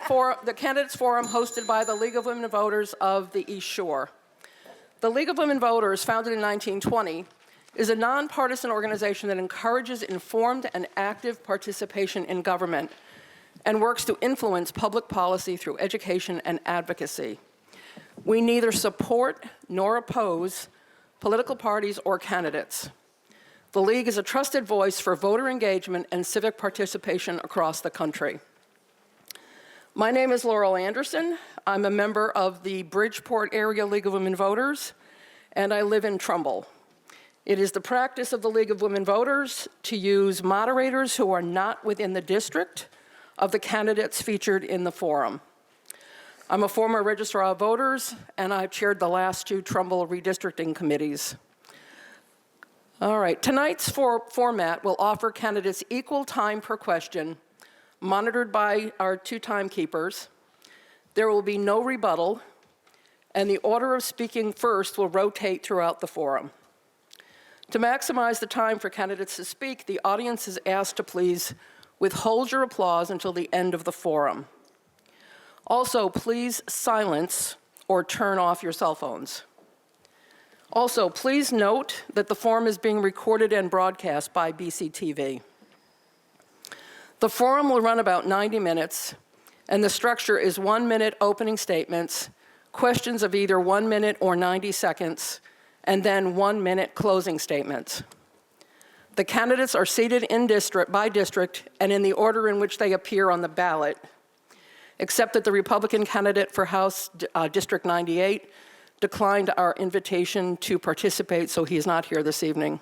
Candidates Forum hosted by the League of Women Voters of the East Shore. The League of Women Voters, founded in 1920, is a nonpartisan organization that encourages informed and active participation in government and works to influence public policy through education and advocacy. We neither support nor oppose political parties or candidates. The League is a trusted voice for voter engagement and civic participation across the country. My name is Laurel Anderson. I'm a member of the Bridgeport Area League of Women Voters, and I live in Trumbull. It is the practice of the League of Women Voters to use moderators who are not within the district of the candidates featured in the forum. I'm a former registrar of voters, and I've chaired the last 2 Trumbull redistricting committees. All right, tonight's format will offer candidates equal time per question, monitored by our 2 timekeepers. There will be no rebuttal, and the order of speaking first will rotate throughout the forum. To maximize the time for candidates to speak, the audience is asked to please withhold your applause until the end of the forum. Also, please silence or turn off your cell phones. Also, please note that the forum is being recorded and broadcast by BCTV. The forum will run about 90 minutes, and the structure is 1-minute opening statements, questions of either 1 minute or 90 seconds, and then 1-minute closing statements. The candidates are seated in by district and in the order in which they appear on the ballot, except that the Republican candidate for House District 98 declined our invitation to participate, so he is not here this evening.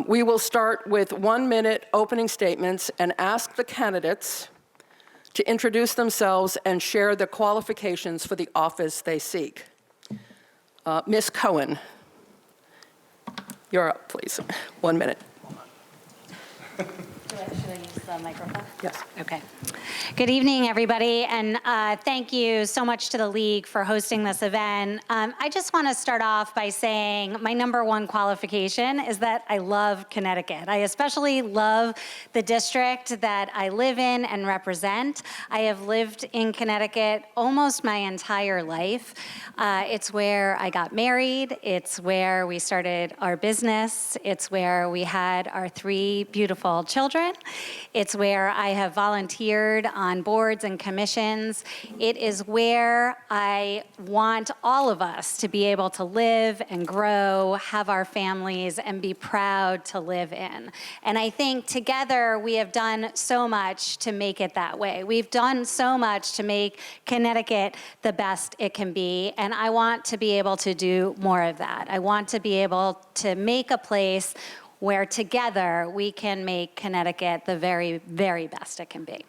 We will start with 1-minute opening statements and ask the candidates to introduce themselves and share the qualifications for the office they seek. Ms. Cohen, you're up, please. 1 minute. Should I use the microphone? Yes. Okay. Good evening, everybody, and thank you so much to the League for hosting this event. I just want to start off by saying my #1 qualification is that I love Connecticut. I especially love the district that I live in and represent. I have lived in Connecticut almost my entire life. It's where I got married. It's where we started our business. It's where we had our 3 beautiful children. It's where I have volunteered on boards and commissions. It is where I want all of us to be able to live and grow, have our families, and be proud to live in. And I think together we have done so much to make it that way. We've done so much to make Connecticut the best it can be, and I want to be able to do more of that. I want to be able to make a place where together we can make Connecticut the very, very best it can be.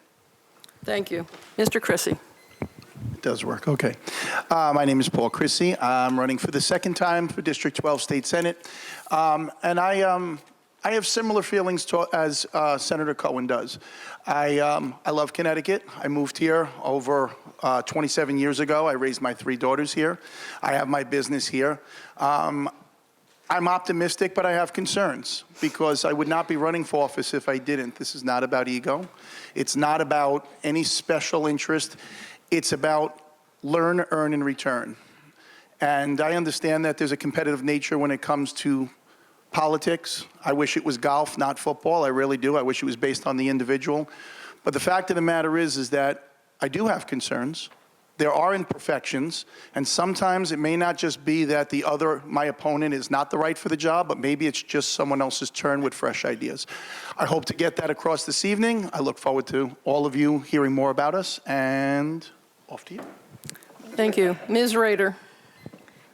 Thank you. Mr. Chrissy. It does work, okay. My name is Paul Chrissy. I'm running for the 2nd time for District 12 State Senate. And I have similar feelings as Senator Cohen does. I love Connecticut. I moved here over 27 years ago. I raised my 3 daughters here. I have my business here. I'm optimistic, but I have concerns because I would not be running for office if I didn't. This is not about ego. It's not about any special interest. It's about learn, earn, and return. And I understand that there's a competitive nature when it comes to politics. I wish it was golf, not football. I really do. I wish it was based on the individual. But the fact of the matter is that I do have concerns. There are imperfections, and sometimes it may not just be that my opponent is not the right for the job, but maybe it's just someone else's turn with fresh ideas. I hope to get that across this evening. I look forward to all of you hearing more about us, and off to you. Thank you. Ms. Rader.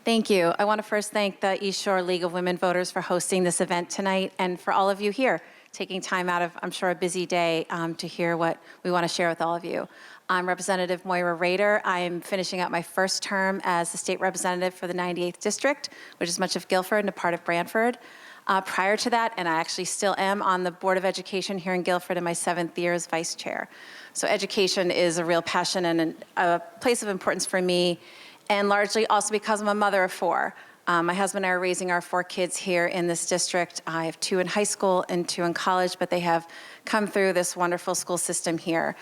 Thank you. I want to first thank the East Shore League of Women Voters for hosting this event tonight, and for all of you here taking time out of, I'm sure, a busy day to hear what we want to share with all of you. I'm Representative Moira Rader. I'm finishing up my 1st term as the state representative for the 98th District, which is much of Guilford and a part of Brantford. Prior to that, and I actually still am on the Board of Education here in Guilford in my 7th year as vice chair. So education is a real passion and a place of importance for me, and largely also because I'm a mother of 4. My husband and I are raising our 4 kids here in this district. I have 2 in high school and 2 in college, but they have come through this wonderful school system here.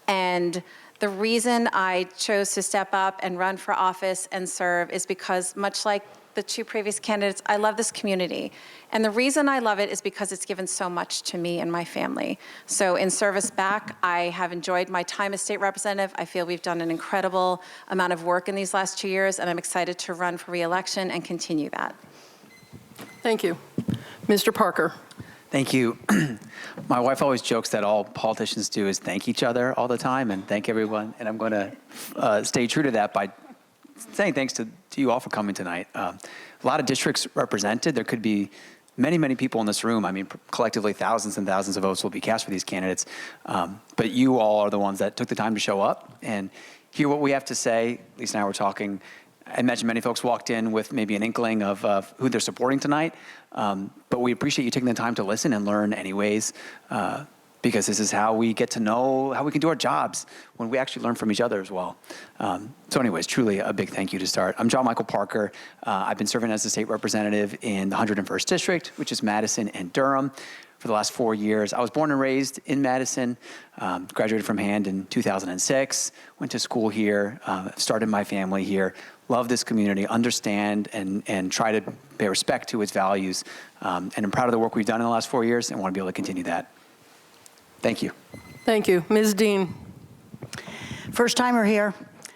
And The reason I chose to step up and run for office and serve is because, much like the two previous candidates, I love this community. And the reason I love it is because it's given so much to me and my family. So in service back, I have enjoyed my time as state representative. I feel we've done an incredible amount of work in these last 2 years, and I'm excited to run for re-election and continue that. Thank you. Mr. Parker. Thank you. My wife always jokes that all politicians do is thank each other all the time and thank everyone. And I'm going to stay true to that by saying thanks to you all for coming tonight. A lot of districts represented. There could be many, many people in this room. I mean, collectively, thousands and thousands of votes will be cast for these candidates. But you all are the ones that took the time to show up and hear what we have to say. Lisa and I were talking. I imagine many folks walked in with maybe an inkling of who they're supporting tonight. But we appreciate you taking the time to listen and learn anyways, because this is how we get to know how we can do our jobs when we actually learn from each other as well. So anyways, truly a big thank you to start. I'm John Michael Parker. I've been serving as the state representative in the 101st District, which is Madison and Durham, for the last 4 years. I was born and raised in Madison, graduated from Hand in 2006, went to school here, started my family here, love this community, understand and try to pay respect to its values. And I'm proud of the work we've done in the last 4 years and want to be able to continue that. Thank you. Thank you. Ms. Dean. First timer here.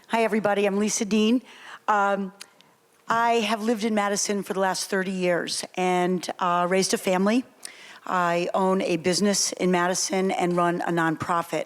Hi, everybody. I'm Lisa Dean. I have lived in Madison for the last 30 years and raised a family. I own a business in Madison and run a nonprofit.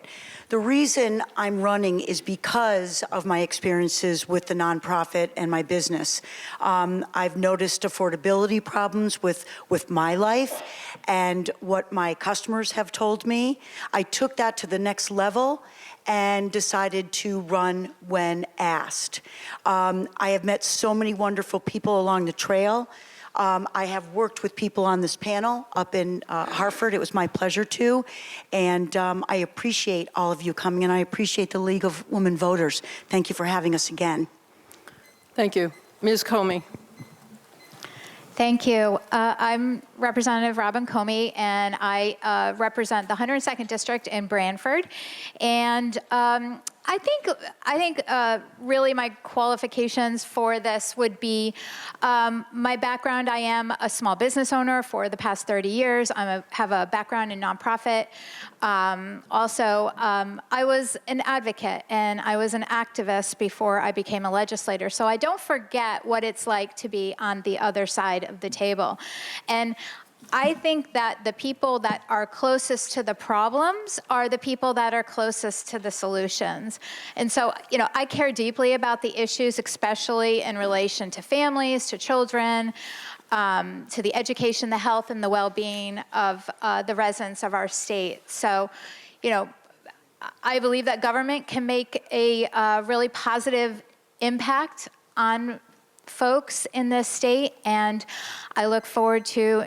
The reason I'm running is because of my experiences with the nonprofit and my business. I've noticed affordability problems with my life and what my customers have told me. I took that to the next level and decided to run when asked. I have met so many wonderful people along the trail. I have worked with people on this panel up in Hartford. It was my pleasure to. And I appreciate all of you coming, and I appreciate the League of Women Voters. Thank you for having us again. Thank you. Ms. Comey. Thank you. I'm Representative Robin Comey, and I represent the 102nd District in Branford. And I think really my qualifications for this would be my background. I am a small business owner for the past 30 years. I have a background in nonprofit. Also, I was an advocate and I was an activist before I became a legislator. So I don't forget what it's like to be on the other side of the table. And I think that the people that are closest to the problems are the people that are closest to the solutions. And so, you know, I care deeply about the issues, especially in relation to families, to children, to the education, the health, and the well-being of the residents of our state. So, you know, I believe that government can make a really positive impact on folks in this state, and I look forward to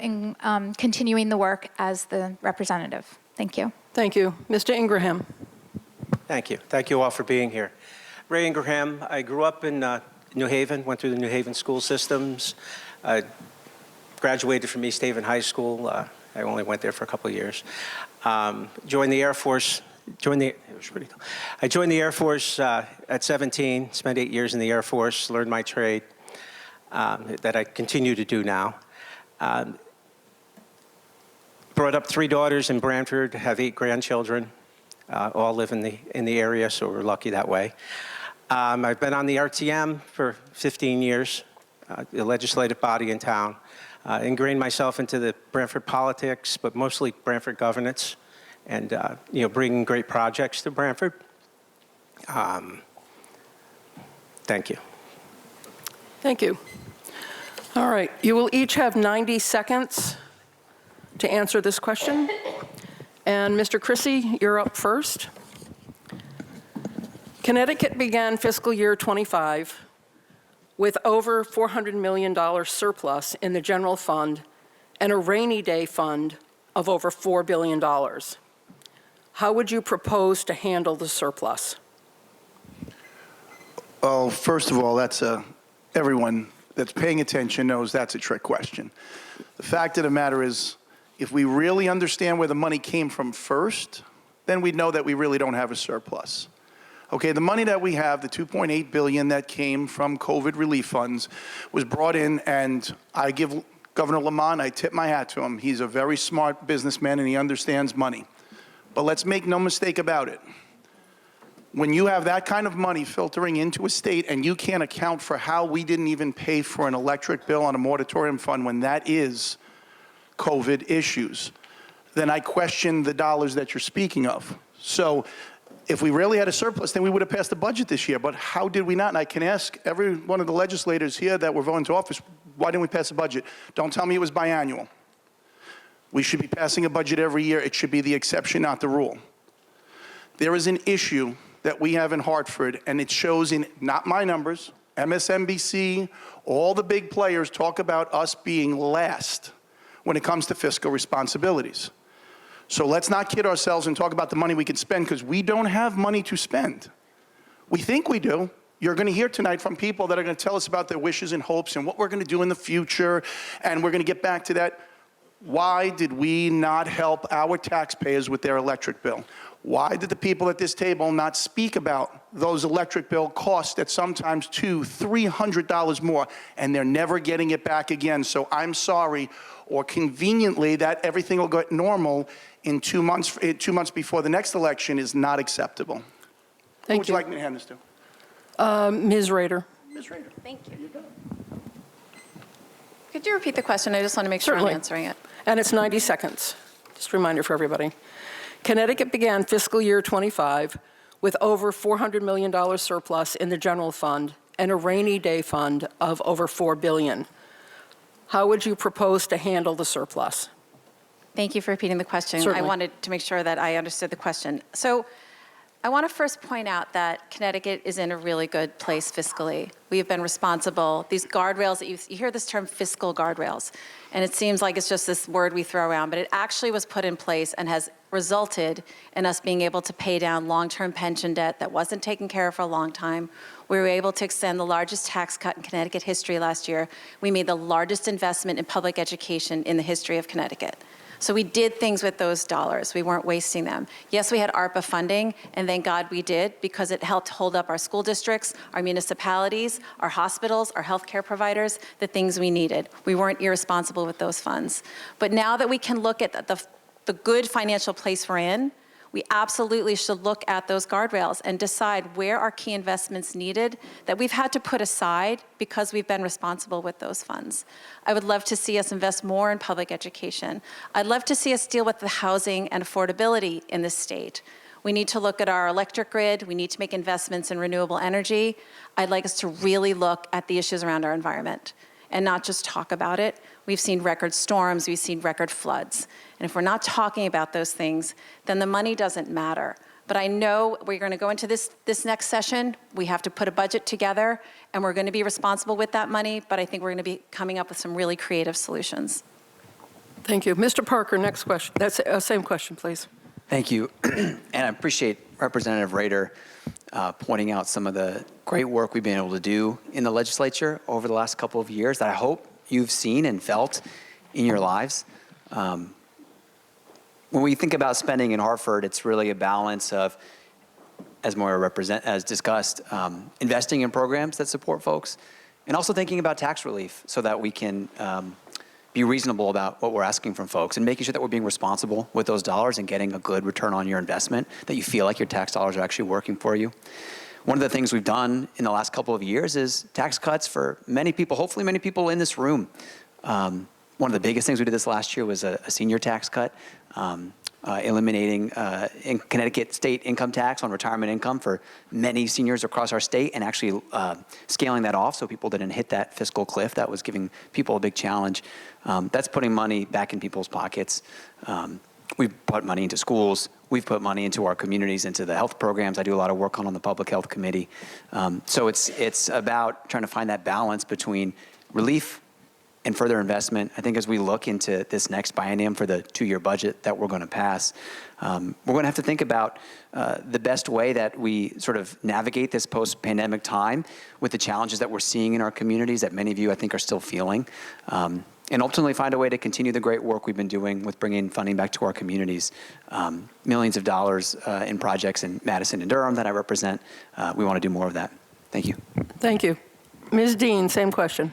continuing the work as the representative. Thank you. Thank you. Mr. Ingraham. Thank you. Thank you all for being here. Ray Ingraham, I grew up in New Haven, went through the New Haven school systems, graduated from East Haven High School. I only went there for a couple of years. Joined the Air Force. I joined the Air Force at 17, spent 8 years in the Air Force, learned my trade. That I continue to do now. Brought up 3 daughters in Branford, have 8 grandchildren, all live in the area, so we're lucky that way. I've been on the RTM for 15 years, the legislative body in town. Ingrained myself into the Branford politics, but mostly Branford governance, and you know, bringing great projects to Branford. Thank you. Thank you. All right. You will each have 90 seconds to answer this question. And Mr. Chrissy, you're up first. Connecticut began fiscal year 25 with over $400 million surplus in the general fund and a rainy day fund of over $4 billion. How would you propose to handle the surplus? Well, first of all, everyone that's paying attention knows that's a trick question. The fact of the matter is, if we really understand where the money came from first, then we'd know that we really don't have a surplus. Okay, the money that we have, the $2.8 billion that came from COVID relief funds, was brought in, and I give Governor Lamont, I tip my hat to him. He's a very smart businessman and he understands money. But let's make no mistake about it. When you have that kind of money filtering into a state and you can't account for how we didn't even pay for an electric bill on a moratorium fund when that is COVID issues, then I question the dollars that you're speaking of. So if we really had a surplus, then we would have passed the budget this year. But how did we not? And I can ask every one of the legislators here that were voting to office, why didn't we pass the budget? Don't tell me it was biannual. We should be passing a budget every year. It should be the exception, not the rule. There is an issue that we have in Hartford, and it shows in not my numbers, MSNBC, all the big players talk about us being last when it comes to fiscal responsibilities. So let's not kid ourselves and talk about the money we can spend, because we don't have money to spend. We think we do. You're going to hear tonight from people that are going to tell us about their wishes and hopes and what we're going to do in the future, and we're going to get back to that. Why did we not help our taxpayers with their electric bill? Why did the people at this table not speak about those electric bill costs that sometimes $200, $300 more, and they're never getting it back again? So I'm sorry, or conveniently that everything will get normal in 2 months, 2 months before the next election is not acceptable. Who would you like me to hand this to? Ms. Rader. Ms. Rader. Thank you. Could you repeat the question? I just want to make sure Certainly. I'm answering it. And it's 90 seconds. Just a reminder for everybody. Connecticut began fiscal year '25 with over $400 million surplus in the general fund and a rainy day fund of over $4 billion. How would you propose to handle the surplus? Thank you for repeating the question. Certainly. I wanted to make sure that I understood the question. So I want to first point out that Connecticut is in a really good place fiscally. We have been responsible. These guardrails, that you hear this term fiscal guardrails, and it seems like it's just this word we throw around, but it actually was put in place and has resulted in us being able to pay down long-term pension debt that wasn't taken care of for a long time. We were able to extend the largest tax cut in Connecticut history last year. We made the largest investment in public education in the history of Connecticut. So we did things with those dollars. We weren't wasting them. Yes, we had ARPA funding, and thank God we did, because it helped hold up our school districts, our municipalities, our hospitals, our healthcare providers, the things we needed. We weren't irresponsible with those funds. But now that we can look at the good financial place we're in, we absolutely should look at those guardrails and decide where are key investments needed that we've had to put aside because we've been responsible with those funds. I would love to see us invest more in public education. I'd love to see us deal with the housing and affordability in this state. We need to look at our electric grid. We need to make investments in renewable energy. I'd like us to really look at the issues around our environment and not just talk about it. We've seen record storms, we've seen record floods. And if we're not talking about those things, then the money doesn't matter. But I know we're going to go into this next session. We have to put a budget together, and we're going to be responsible with that money, but I think we're going to be coming up with some really creative solutions. Thank you. Mr. Parker, next question. That's same question, please. Thank you. And I appreciate Representative Rader pointing out some of the great work we've been able to do in the legislature over the last couple of years that I hope you've seen and felt in your lives. When we think about spending in Hartford, it's really a balance of, as Moira has discussed, investing in programs that support folks, and also thinking about tax relief so that we can be reasonable about what we're asking from folks and making sure that we're being responsible with those dollars and getting a good return on your investment, that you feel like your tax dollars are actually working for you. One of the things we've done in the last couple of years is tax cuts for many people, hopefully many people in this room. One of the biggest things we did this last year was a senior tax cut, eliminating in Connecticut state income tax on retirement income for many seniors across our state, and actually scaling that off so people didn't hit that fiscal cliff that was giving people a big challenge. That's putting money back in people's pockets. We've put money into schools. We've put money into our communities, into the health programs I do a lot of work on the Public Health Committee. So it's about trying to find that balance between relief and further investment. I think as we look into this next biennium for the 2-year budget that we're going to pass, we're going to have to think about the best way that we sort of navigate this post-pandemic time with the challenges that we're seeing in our communities that many of you, I think, are still feeling. and ultimately find a way to continue the great work we've been doing with bringing funding back to our communities. Millions of dollars in projects in Madison and Durham that I represent. We want to do more of that. Thank you. Thank you. Ms. Dean, same question.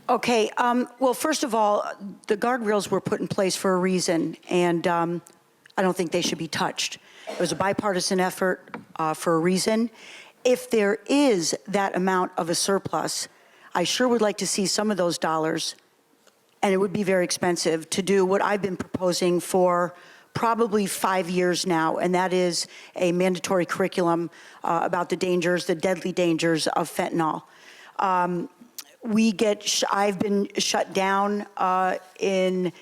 Okay, well, first of all, the guardrails were put in place for a reason, and I don't think they should be touched. It was a bipartisan effort for a reason. If there is that amount of a surplus, I sure would like to see some of those dollars, and it would be very expensive, to do what I've been proposing for probably 5 years now, and that is a mandatory curriculum about the dangers, the deadly dangers of fentanyl. I've been shut down in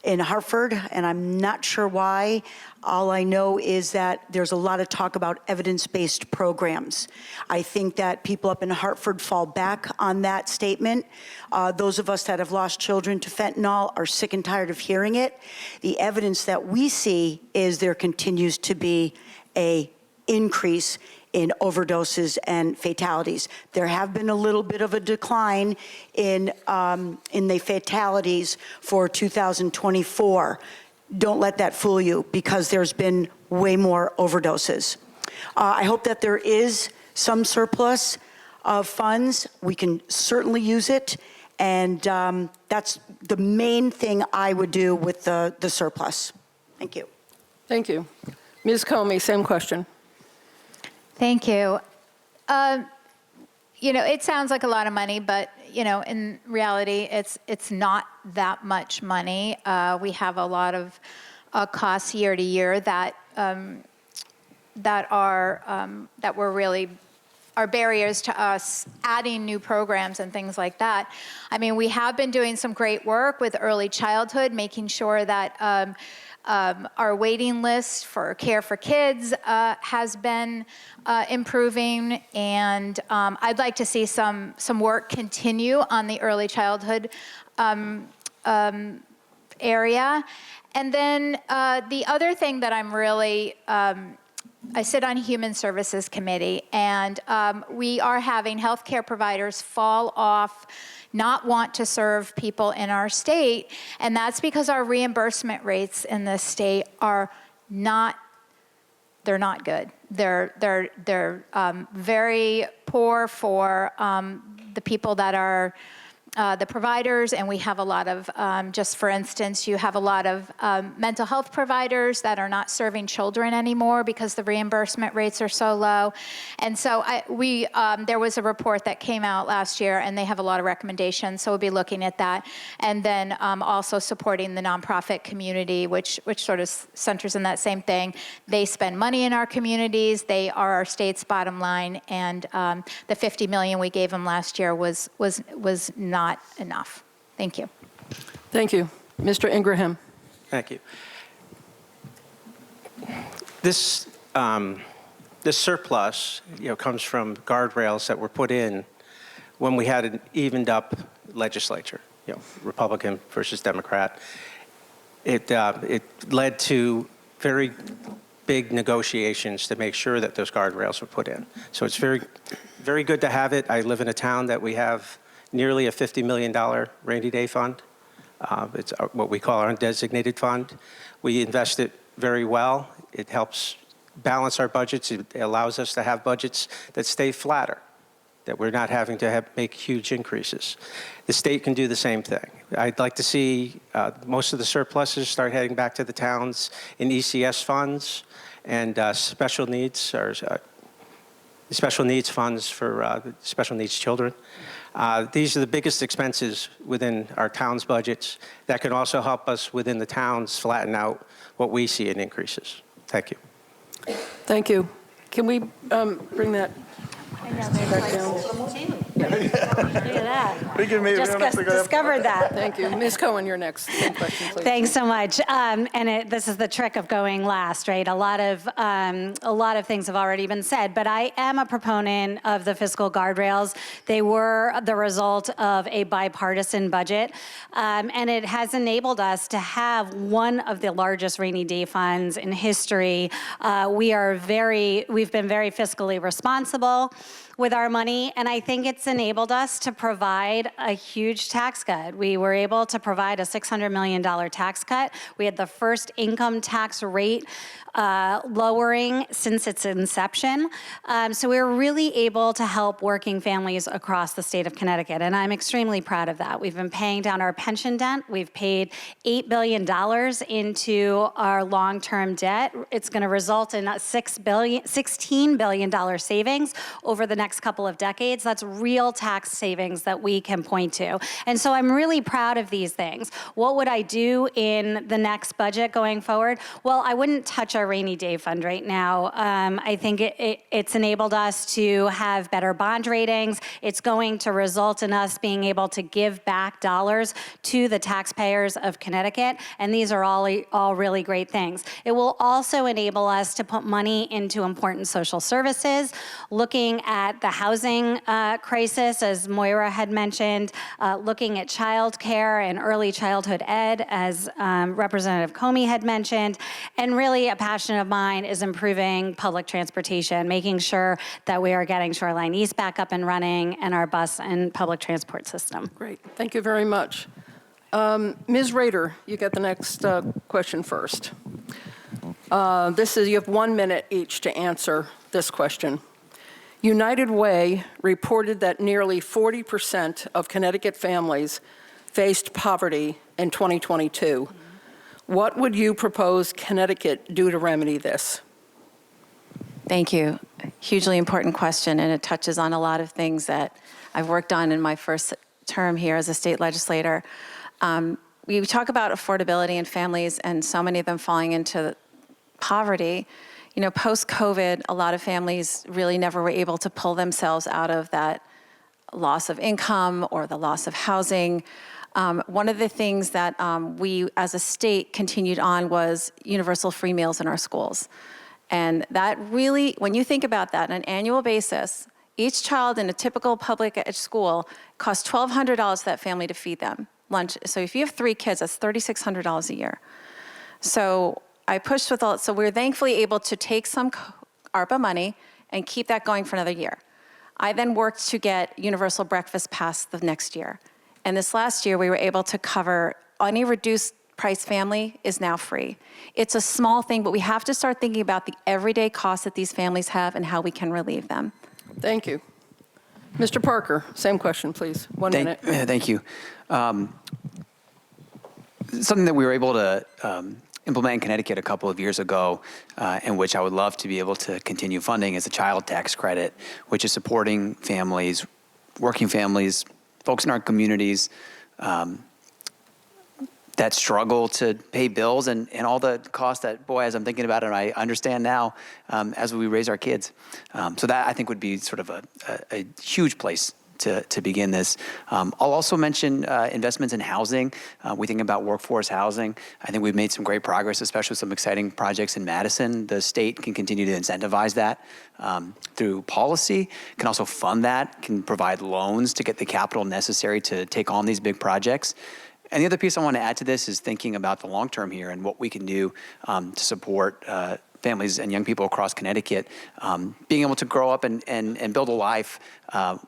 Hartford, and I'm not sure why. All I know is that there's a lot of talk about evidence-based programs. I think that people up in Hartford fall back on that statement. Those of us that have lost children to fentanyl are sick and tired of hearing it. The evidence that we see is there continues to be an increase in overdoses and fatalities. There have been a little bit of a decline in the fatalities for 2024. Don't let that fool you, because there's been way more overdoses. I hope that there is some surplus of funds. We can certainly use it, and that's the main thing I would do with the surplus. Thank you. Thank you. Ms. Comey, same question. Thank you. It sounds like a lot of money, but in reality, it's not that much money. We have a lot of costs year to year that were really are barriers to us adding new programs and things like that. I mean, we have been doing some great work with early childhood, making sure that our waiting list for Care for Kids has been improving, and I'd like to see some work continue on the early childhood area. And then the other thing that I'm really, I sit on Human Services Committee, and we are having healthcare providers fall off, not want to serve people in our state, and that's because our reimbursement rates in this state are not, they're not good. They're very poor for the people that are the providers, and we have a lot of, just for instance, you have a lot of mental health providers that are not serving children anymore because the reimbursement rates are so low. And so there was a report that came out last year, and they have a lot of recommendations, so we'll be looking at that. And then also supporting the nonprofit community, which sort of centers in that same thing. They spend money in our communities, they are our state's bottom line, and the $50 million we gave them last year was not enough. Thank you. Thank you. Mr. Ingraham. Thank you. This surplus, comes from guardrails that were put in when we had an evened up legislature, Republican versus Democrat. It led to very big negotiations to make sure that those guardrails were put in. So it's very, very good to have it. I live in a town that we have nearly a $50 million rainy day fund. It's what we call our undesignated fund. We invest it very well. It helps balance our budgets. It allows us to have budgets that stay flatter, that we're not having to make huge increases. The state can do the same thing. I'd like to see most of the surpluses start heading back to the towns in ECS funds and special needs funds for special needs children. These are the biggest expenses within our town's budgets that can also help us within the towns flatten out what we see in increases. Thank you. Thank you. Can we bring that back down? Look at that. We can maybe Just discovered that. Thank you. Ms. Cohen, you're next. Same question, please. Thanks so much. This is the trick of going last, right? A lot of things have already been said, but I am a proponent of the fiscal guardrails. They were the result of a bipartisan budget, and it has enabled us to have one of the largest rainy day funds in history. We've been very fiscally responsible with our money, and I think it's enabled us to provide made a huge tax cut. We were able to provide a $600 million tax cut. We had the first income tax rate lowering since its inception. So we were really able to help working families across the state of Connecticut, and I'm extremely proud of that. We've been paying down our pension debt. We've paid $8 billion into our long-term debt. It's going to result in a $16 billion savings over the next couple of decades. That's real tax savings that we can point to. And so I'm really proud of these things. What would I do in the next budget going forward? Well, I wouldn't touch our rainy day fund right now. I think it's enabled us to have better bond ratings. It's going to result in us being able to give back dollars to the taxpayers of Connecticut, and these are all really great things. It will also enable us to put money into important social services, looking at the housing crisis, as Moira had mentioned, looking at childcare and early childhood ed, as Representative Comey had mentioned, and really a passion of mine is improving public transportation, making sure that we are getting Shoreline East back up and running and our bus and public transport system. Great. Thank you very much. Ms. Rader, you get the next question first. You have 1 minute each to answer this question. United Way reported that nearly 40% of Connecticut families faced poverty in 2022. What would you propose Connecticut do to remedy this? Thank you. Hugely important question, and it touches on a lot of things that I've worked on in my first term here as a state legislator. We talk about affordability in families and so many of them falling into poverty. You know, post-COVID, a lot of families really never were able to pull themselves out of that loss of income or the loss of housing. One of the things that we as a state continued on was universal free meals in our schools. And that really, when you think about that on an annual basis, each child in a typical public school costs $1,200 to that family to feed them lunch. So if you have 3 kids, that's $3,600 a year. So I pushed with all, so we're thankfully able to take some ARPA money and keep that going for another year. I then worked to get universal breakfast passed the next year. And this last year, we were able to cover any reduced price family is now free. It's a small thing, but we have to start thinking about the everyday costs that these families have and how we can relieve them. Thank you. Mr. Parker, same question, please. 1 minute. Thank you. Something that we were able to implement in Connecticut a couple of years ago, and which I would love to be able to continue funding, is a child tax credit, which is supporting families, working families, folks in our communities that struggle to pay bills and all the costs that, boy, as I'm thinking about it, I understand now as we raise our kids. So that, I think, would be sort of a huge place to begin this. I'll also mention investments in housing. We think about workforce housing. I think we've made some great progress, especially with some exciting projects in Madison. The state can continue to incentivize that through policy, can also fund that, can provide loans to get the capital necessary to take on these big projects. And the other piece I want to add to this is thinking about the long term here and what we can do to support families and young people across Connecticut being able to grow up and build a life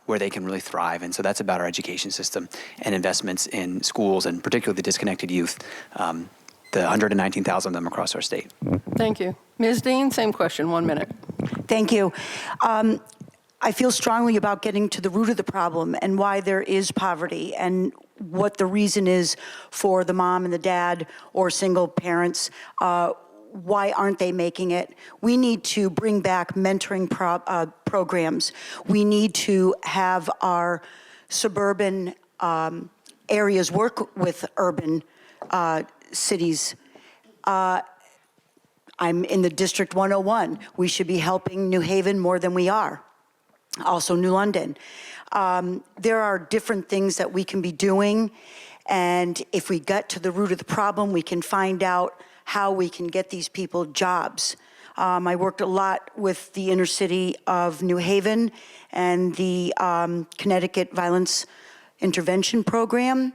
where they can really thrive. And so that's about our education system and investments in schools, and particularly the disconnected youth, the 119,000 of them across our state. Thank you. Ms. Dean, same question, 1 minute. Thank you. I feel strongly about getting to the root of the problem and why there is poverty and what the reason is for the mom and the dad or single parents. Why aren't they making it? We need to bring back mentoring programs. We need to have our suburban areas work with urban cities. I'm in the District 101. We should be helping New Haven more than we are. Also New London. There are different things that we can be doing, and if we get to the root of the problem, we can find out how we can get these people jobs. I worked a lot with the inner city of New Haven and the Connecticut Violence Intervention Program.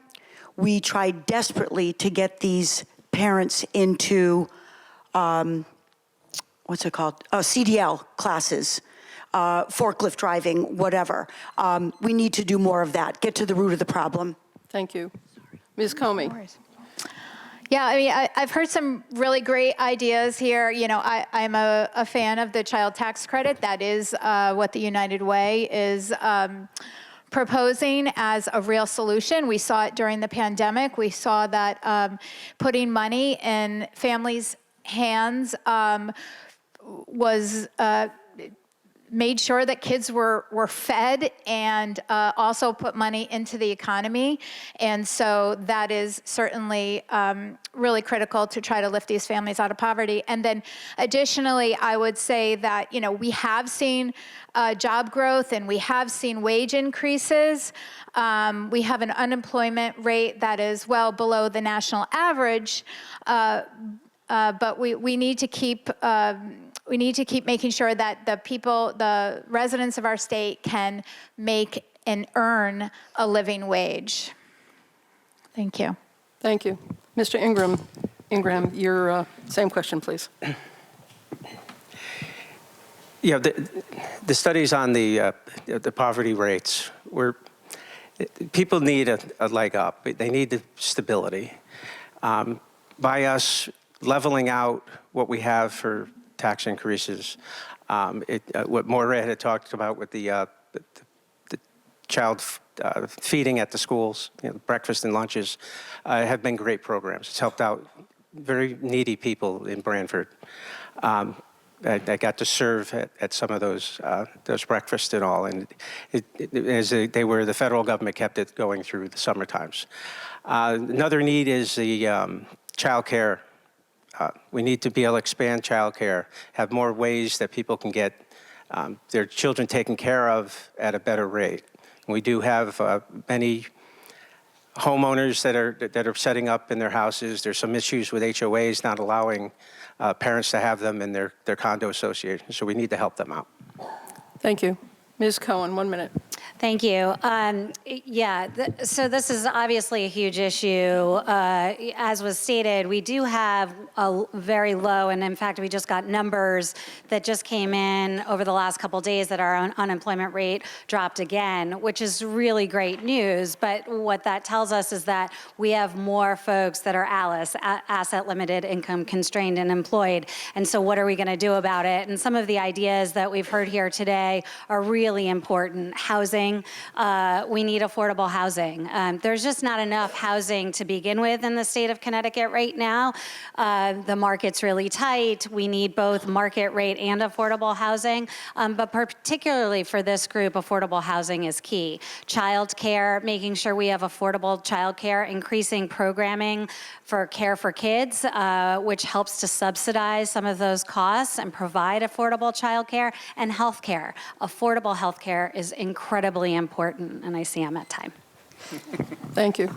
We tried desperately to get these parents into, CDL classes. forklift driving, whatever. We need to do more of that, get to the root of the problem. Thank you. Ms. Comey. Yeah, I mean, I've heard some really great ideas here. You know, I'm a fan of the child tax credit. That is what the United Way is proposing as a real solution. We saw it during the pandemic. We saw that putting money in families' hands was made sure that kids were fed and also put money into the economy. And so that is certainly really critical to try to lift these families out of poverty. And then additionally, I would say that, you know, we have seen job growth and we have seen wage increases. We have an unemployment rate that is well below the national average, but we need to keep making sure that the residents of our state can make and earn a living wage. Thank you. Thank you. Mr. Ingram, your same question, please. Yeah, the studies on the poverty rates, people need a leg up. They need the stability. By us leveling out what we have for tax increases, what Maureen had talked about with the child feeding at the schools, you know, breakfast and lunches, have been great programs. It's helped out very needy people in Branford. I got to serve at some of those breakfasts and all, and the federal government kept it going through the summer times. Another need is the child care. We need to be able to expand child care, have more ways that people can get their children taken care of at a better rate. We do have many homeowners that are setting up in their houses. There's some issues with HOAs not allowing parents to have them in their condo association, so we need to help them out. Thank you. Ms. Cohen, 1 minute. Thank you. So this is obviously a huge issue. As was stated, we do have a very low, and in fact, we just got numbers that just came in over the last couple of days that our unemployment rate dropped again, which is really great news. But what that tells us is that we have more folks that are ALICE, asset limited, income constrained, and employed. And so what are we going to do about it? And some of the ideas that we've heard here today are really important. Housing. We need affordable housing. There's just not enough housing to begin with in the state of Connecticut right now. The market's really tight. We need both market rate and affordable housing. But particularly for this group, affordable housing is key. Child care, making sure we have affordable child care, increasing programming for Care for Kids, which helps to subsidize some of those costs and provide affordable child care, and health care. Affordable health care is incredibly important, and I see I'm at time. Thank you.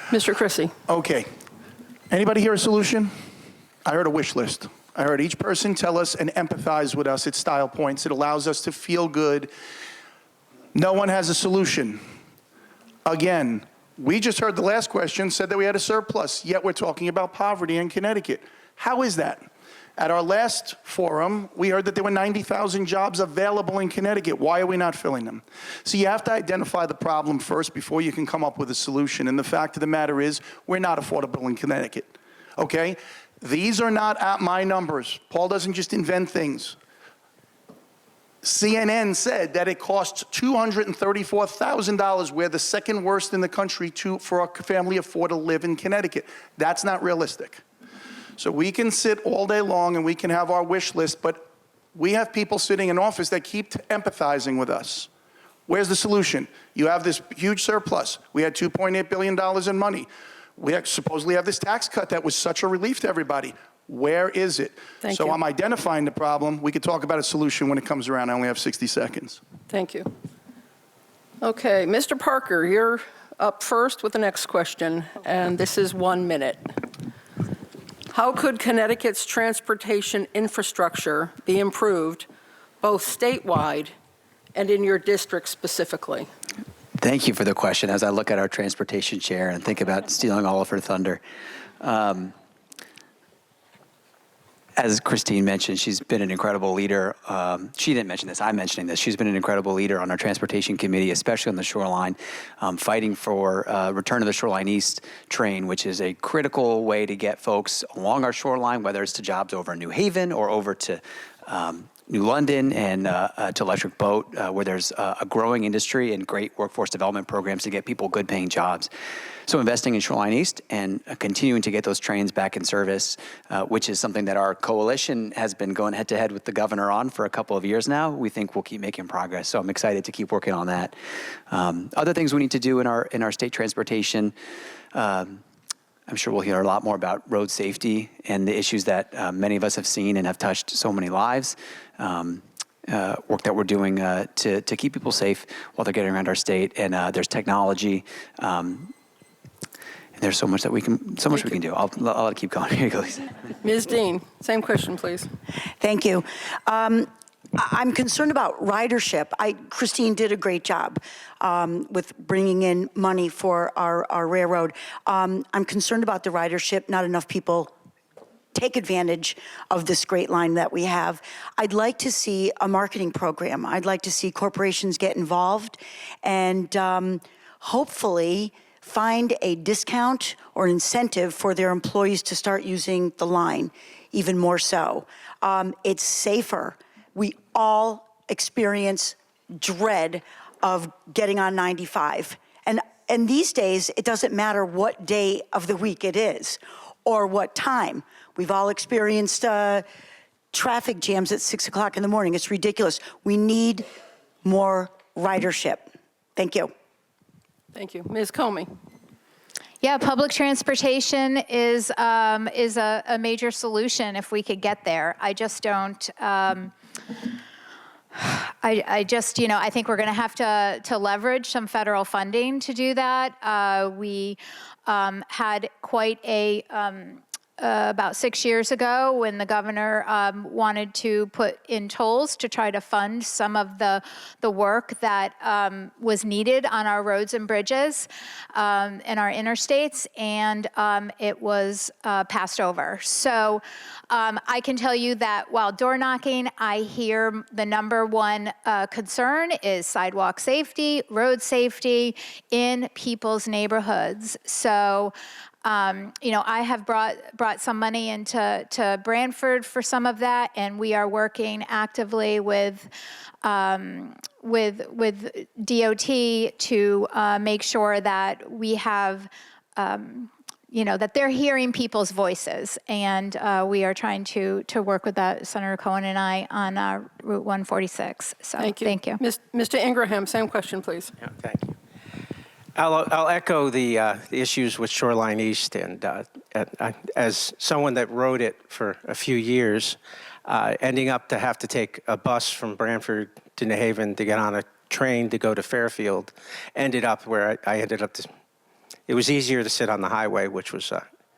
Mr. Chrissy. Okay. Anybody hear a solution? I heard a wish list. I heard each person tell us and empathize with us at style points. It allows us to feel good. No one has a solution. Again, we just heard the last question said that we had a surplus, yet we're talking about poverty in Connecticut. How is that? At our last forum, we heard that there were 90,000 jobs available in Connecticut. Why are we not filling them? So you have to identify the problem first before you can come up with a solution. And the fact of the matter is, we're not affordable in Connecticut, okay? These are not at my numbers. Paul doesn't just invent things. CNN said that it costs $234,000. We're the second worst in the country for a family of four to live in Connecticut. That's not realistic. So we can sit all day long and we can have our wish list, but we have people sitting in office that keep empathizing with us. Where's the solution? You have this huge surplus. We had $2.8 billion in money. We supposedly have this tax cut that was such a relief to everybody. Where is it? Thank you. So I'm identifying the problem. We could talk about a solution when it comes around. I only have 60 seconds. Thank you. Okay, Mr. Parker, you're up first with the next question, and this is 1 minute. How could Connecticut's transportation infrastructure be improved, both statewide and in your district specifically? Thank you for the question. As I look at our transportation chair and think about stealing all of her thunder. as Christine mentioned, she's been an incredible leader. She didn't mention this, I'm mentioning this. She's been an incredible leader on our transportation committee, especially on the shoreline, fighting for return of the Shoreline East train, which is a critical way to get folks along our shoreline, whether it's to jobs over in New Haven or over to New London and to Electric Boat, where there's a growing industry and great workforce development programs to get people good paying jobs. So investing in Shoreline East and continuing to get those trains back in service, which is something that our coalition has been going head to head with the governor on for a couple of years now. We think we'll keep making progress. So I'm excited to keep working on that. Other things we need to do in our state transportation, I'm sure we'll hear a lot more about road safety and the issues that many of us have seen and have touched so many lives. Work that we're doing to keep people safe while they're getting around our state. And there's technology. And there's so much that we can do. I'll let it keep going. Here you go, Lisa. Ms. Dean, same question, please. Thank you. I'm concerned about ridership. Christine did a great job with bringing in money for our railroad. I'm concerned about the ridership. Not enough people take advantage of this great line that we have. I'd like to see a marketing program. I'd like to see corporations get involved and hopefully find a discount or an incentive for their employees to start using the line even more so. It's safer. We all experience dread of getting on 95. And these days, it doesn't matter what day of the week it is or what time. We've all experienced traffic jams at 6 o'clock in the morning. It's ridiculous. We need more ridership. Thank you. Thank you. Ms. Comey. Yeah, public transportation is a major solution if we could get there. I just don't. I think we're going to have to leverage some federal funding to do that. We had quite a about 6 years ago when the governor wanted to put in tolls to try to fund some of the work that was needed on our roads and bridges and our interstates, and it was passed over. So I can tell you that while door knocking, I hear the number one concern is sidewalk safety, road safety in people's neighborhoods. So I have brought some money into Brantford for some of that, and we are working actively with DOT to make sure that we have, that they're hearing people's voices, and we are trying to work with that, Senator Cohen and I, on Route 146. So Thank you. Thank you. Mr. Ingraham, same question, please. Yeah, thank you. I'll echo the issues with Shoreline East, and as someone that rode it for a few years, ending up to have to take a bus from Brantford to New Haven to get on a train to go to Fairfield, ended up where I ended up. It was easier to sit on the highway, which was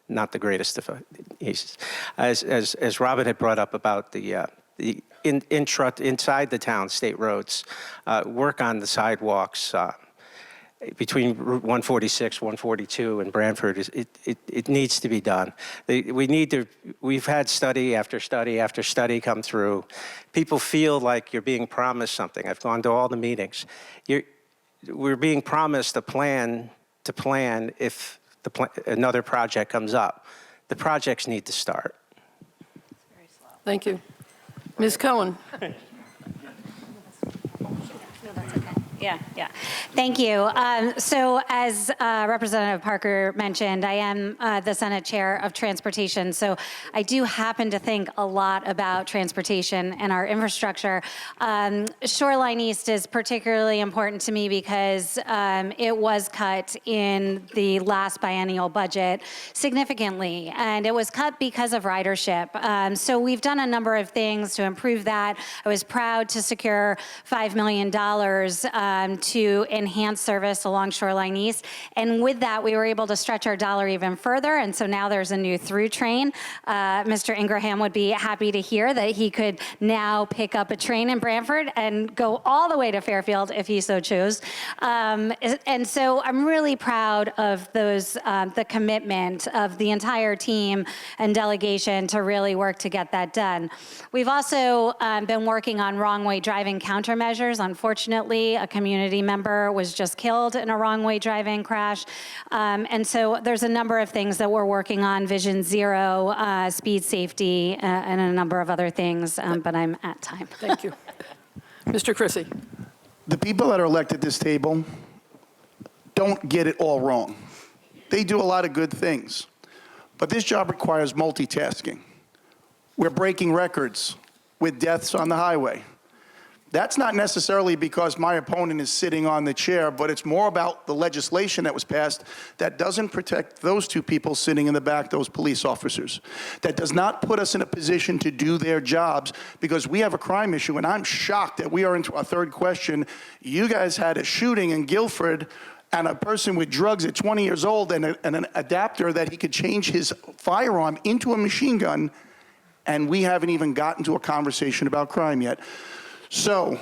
not the greatest of eases. As Robin had brought up about the inside the town state roads, work on the sidewalks. Between Route 146, 142, and Brantford, it needs to be done. We've had study after study after study come through. People feel like you're being promised something. I've gone to all the meetings. We're being promised a plan to plan if another project comes up. The projects need to start. Thank you. Ms. Cohen. Yeah. Thank you. So as Representative Parker mentioned, I am the Senate Chair of Transportation, so I do happen to think a lot about transportation and our infrastructure. Shoreline East is particularly important to me because it was cut in the last biennial budget significantly, and it was cut because of ridership. So we've done a number of things to improve that. I was proud to secure $5 million to enhance service along Shoreline East. And with that, we were able to stretch our dollar even further. And so now there's a new through train. Mr. Ingraham would be happy to hear that he could now pick up a train in Branford and go all the way to Fairfield if he so chose. And so I'm really proud of those, the commitment of the entire team and delegation to really work to get that done. We've also been working on wrong way driving countermeasures. Unfortunately, a community member was just killed in a wrong way driving crash. And so there's a number of things that we're working on, Vision Zero, speed safety, and a number of other things, but I'm at time. Thank you. Mr. Chrissy. The people that are elected at this table don't get it all wrong. They do a lot of good things. But this job requires multitasking. We're breaking records with deaths on the highway. That's not necessarily because my opponent is sitting on the chair, but it's more about the legislation that was passed that doesn't protect those two people sitting in the back, those police officers. That does not put us in a position to do their jobs because we have a crime issue, and I'm shocked that we are into our third question. You guys had a shooting in Guilford and a person with drugs at 20 years old and an adapter that he could change his firearm into a machine gun, and we haven't even gotten to a conversation about crime yet. So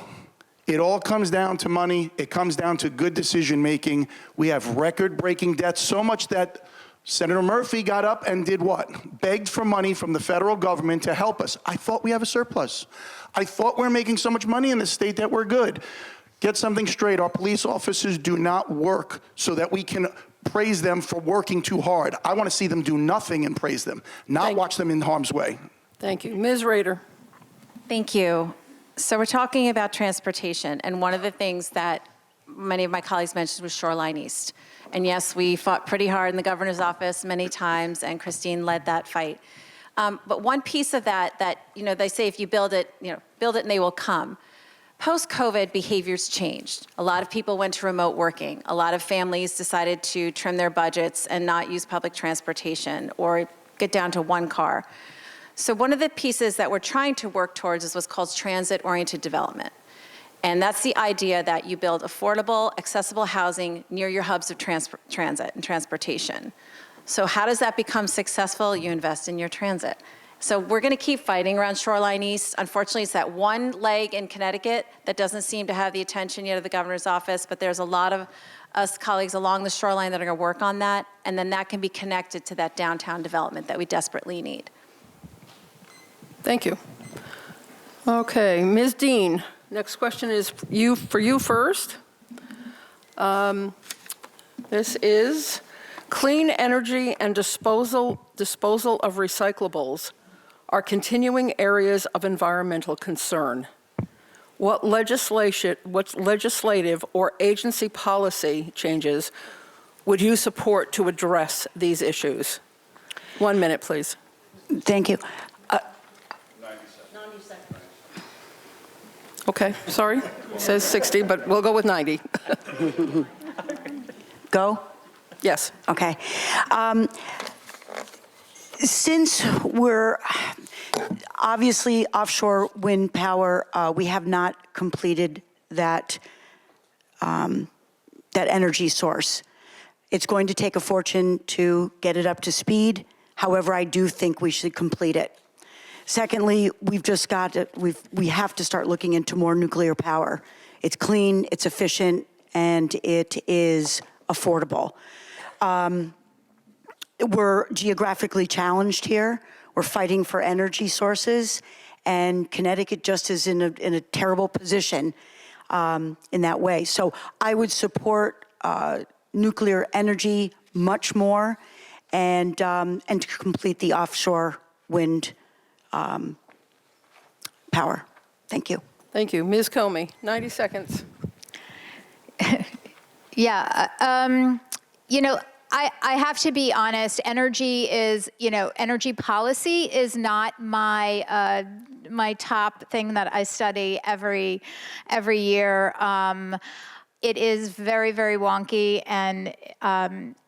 it all comes down to money. It comes down to good decision-making. We have record-breaking deaths, so much that Senator Murphy got up and did what? Begged for money from the federal government to help us. I thought we have a surplus. I thought we're making so much money in this state that we're good. Get something straight. Our police officers do not work so that we can praise them for working too hard. I want to see them do nothing and praise them, not watch them in harm's way. Thank you. Ms. Rader. Thank you. So we're talking about transportation, and one of the things that many of my colleagues mentioned was Shoreline East. And yes, we fought pretty hard in the governor's office many times, and Christine led that fight. But one piece of that, they say if you build it, build it and they will come. Post-COVID, behaviors changed. A lot of people went to remote working. A lot of families decided to trim their budgets and not use public transportation or get down to one car. So one of the pieces that we're trying to work towards is what's called transit-oriented development. And that's the idea that you build affordable, accessible housing near your hubs of transit and transportation. So how does that become successful? You invest in your transit. So we're going to keep fighting around Shoreline East. Unfortunately, it's that one leg in Connecticut that doesn't seem to have the attention yet of the governor's office, but there's a lot of us colleagues along the shoreline that are going to work on that, and then that can be connected to that downtown development that we desperately need. Thank you. Okay, Ms. Dean, next question is for you first. This is clean energy and disposal of recyclables are continuing areas of environmental concern. What legislative or agency policy changes would you support to address these issues? 1 minute, please. Thank you. Okay, sorry, it says 60, but we'll go with 90. Go? Yes. Okay. Since we're obviously offshore wind power, we have not completed that energy source. It's going to take a fortune to get it up to speed. However, I do think we should complete it. Secondly, we have to start looking into more nuclear power. It's clean, it's efficient, and it is affordable. We're geographically challenged here. We're fighting for energy sources, and Connecticut just is in a terrible position in that way. So I would support nuclear energy much more, and to complete the offshore wind power. Thank you. Thank you. Ms. Comey, 90 seconds. Yeah, I have to be honest. Energy is, energy policy is not my my top thing that I study every year. It is very, very wonky, and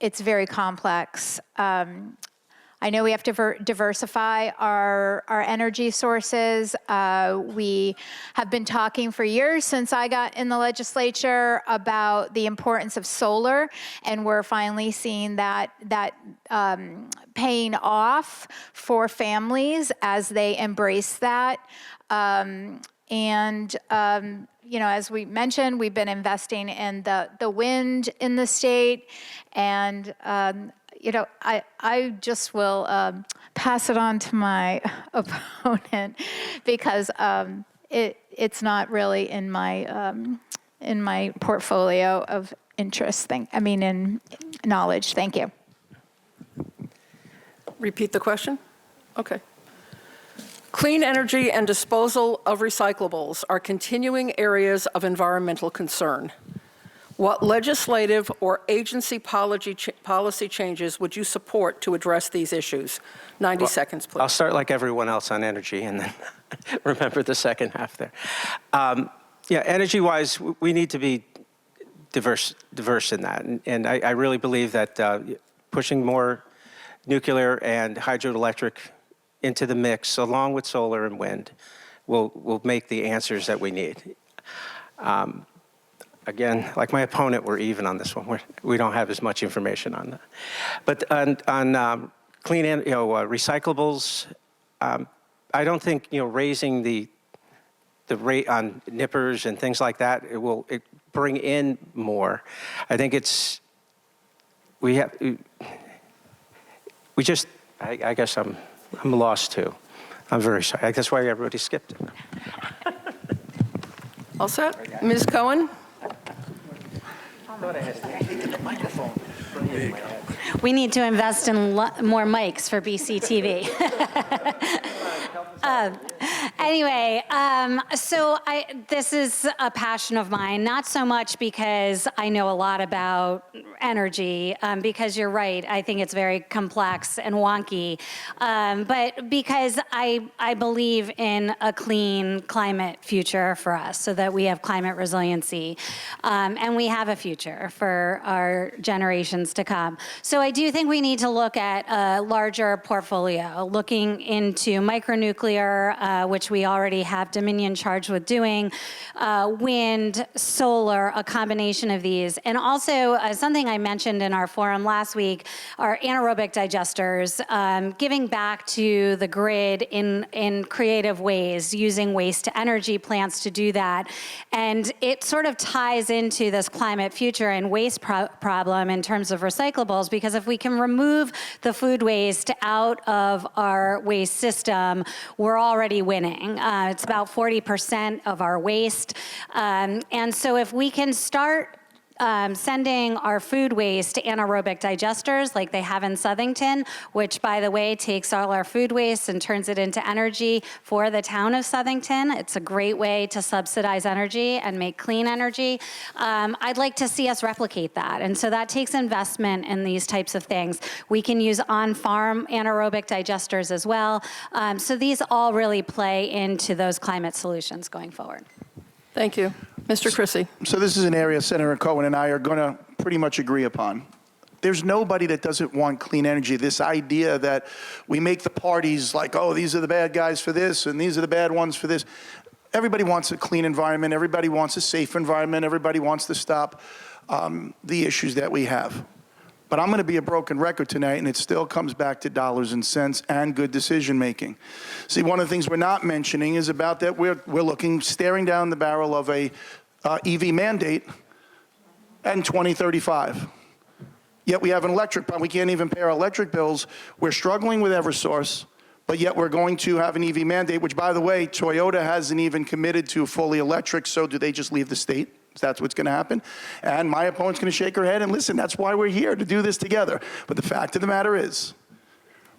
it's very complex. I know we have to diversify our energy sources. We have been talking for years since I got in the legislature about the importance of solar, and we're finally seeing that paying off for families as they embrace that. You know, as we mentioned, we've been investing in the wind in the state, and you know, I just will pass it on to my opponent because it's not really in my portfolio of interest. In knowledge. Thank you. Repeat the question? Okay. Clean energy and disposal of recyclables are continuing areas of environmental concern. What legislative or agency policy changes would you support to address these issues? 90 seconds, please. I'll start like everyone else on energy and then remember the second half there. Yeah, energy-wise, we need to be diverse in that. And I really believe that pushing more nuclear and hydroelectric into the mix, along with solar and wind, will make the answers that we need. Again, like my opponent, we're even on this one. We don't have as much information on that. But on clean, recyclables, I don't think raising the rate on nippers and things like that it will bring in more. I think I guess I'm lost too. I'm very sorry. That's why everybody skipped it. All set? Ms. Cohen? We need to invest in more mics for BCTV. Anyway, so this is a passion of mine, not so much because I know a lot about energy, because you're right, I think it's very complex and wonky, but because I believe in a clean climate future for us so that we have climate resiliency, and we have a future for our generations to come. So I do think we need to look at a larger portfolio, looking into micronuclear, which we already have Dominion charged with doing, wind, solar, a combination of these. And also something I mentioned in our forum last week are anaerobic digesters, giving back to the grid in creative ways, using waste to energy plants to do that. And it sort of ties into this climate future and waste problem in terms of recyclables, because if we can remove the food waste out of our waste system, we're already winning. It's about 40% of our waste. And so if we can start sending our food waste to anaerobic digesters like they have in Southington, which, by the way, takes all our food waste and turns it into energy for the town of Southington. It's a great way to subsidize energy and make clean energy. I'd like to see us replicate that. And so that takes investment in these types of things. We can use on-farm anaerobic digesters as well. So these all really play into those climate solutions going forward. Thank you. Mr. Chrissy. So this is an area Senator Cohen and I are going to pretty much agree upon. There's nobody that doesn't want clean energy. This idea that we make the parties like, oh, these are the bad guys for this and these are the bad ones for this. Everybody wants a clean environment. Everybody wants a safe environment. Everybody wants to stop the issues that we have. But I'm going to be a broken record tonight, and it still comes back to dollars and cents and good decision making. See, one of the things we're not mentioning is about that we're staring down the barrel of a EV mandate in 2035. Yet we have an electric problem. We can't even pay our electric bills. We're struggling with Eversource, but yet we're going to have an EV mandate, which, by the way, Toyota hasn't even committed to fully electric, so do they just leave the state? That's what's going to happen. And my opponent's going to shake her head and listen, that's why we're here, to do this together. But the fact of the matter is,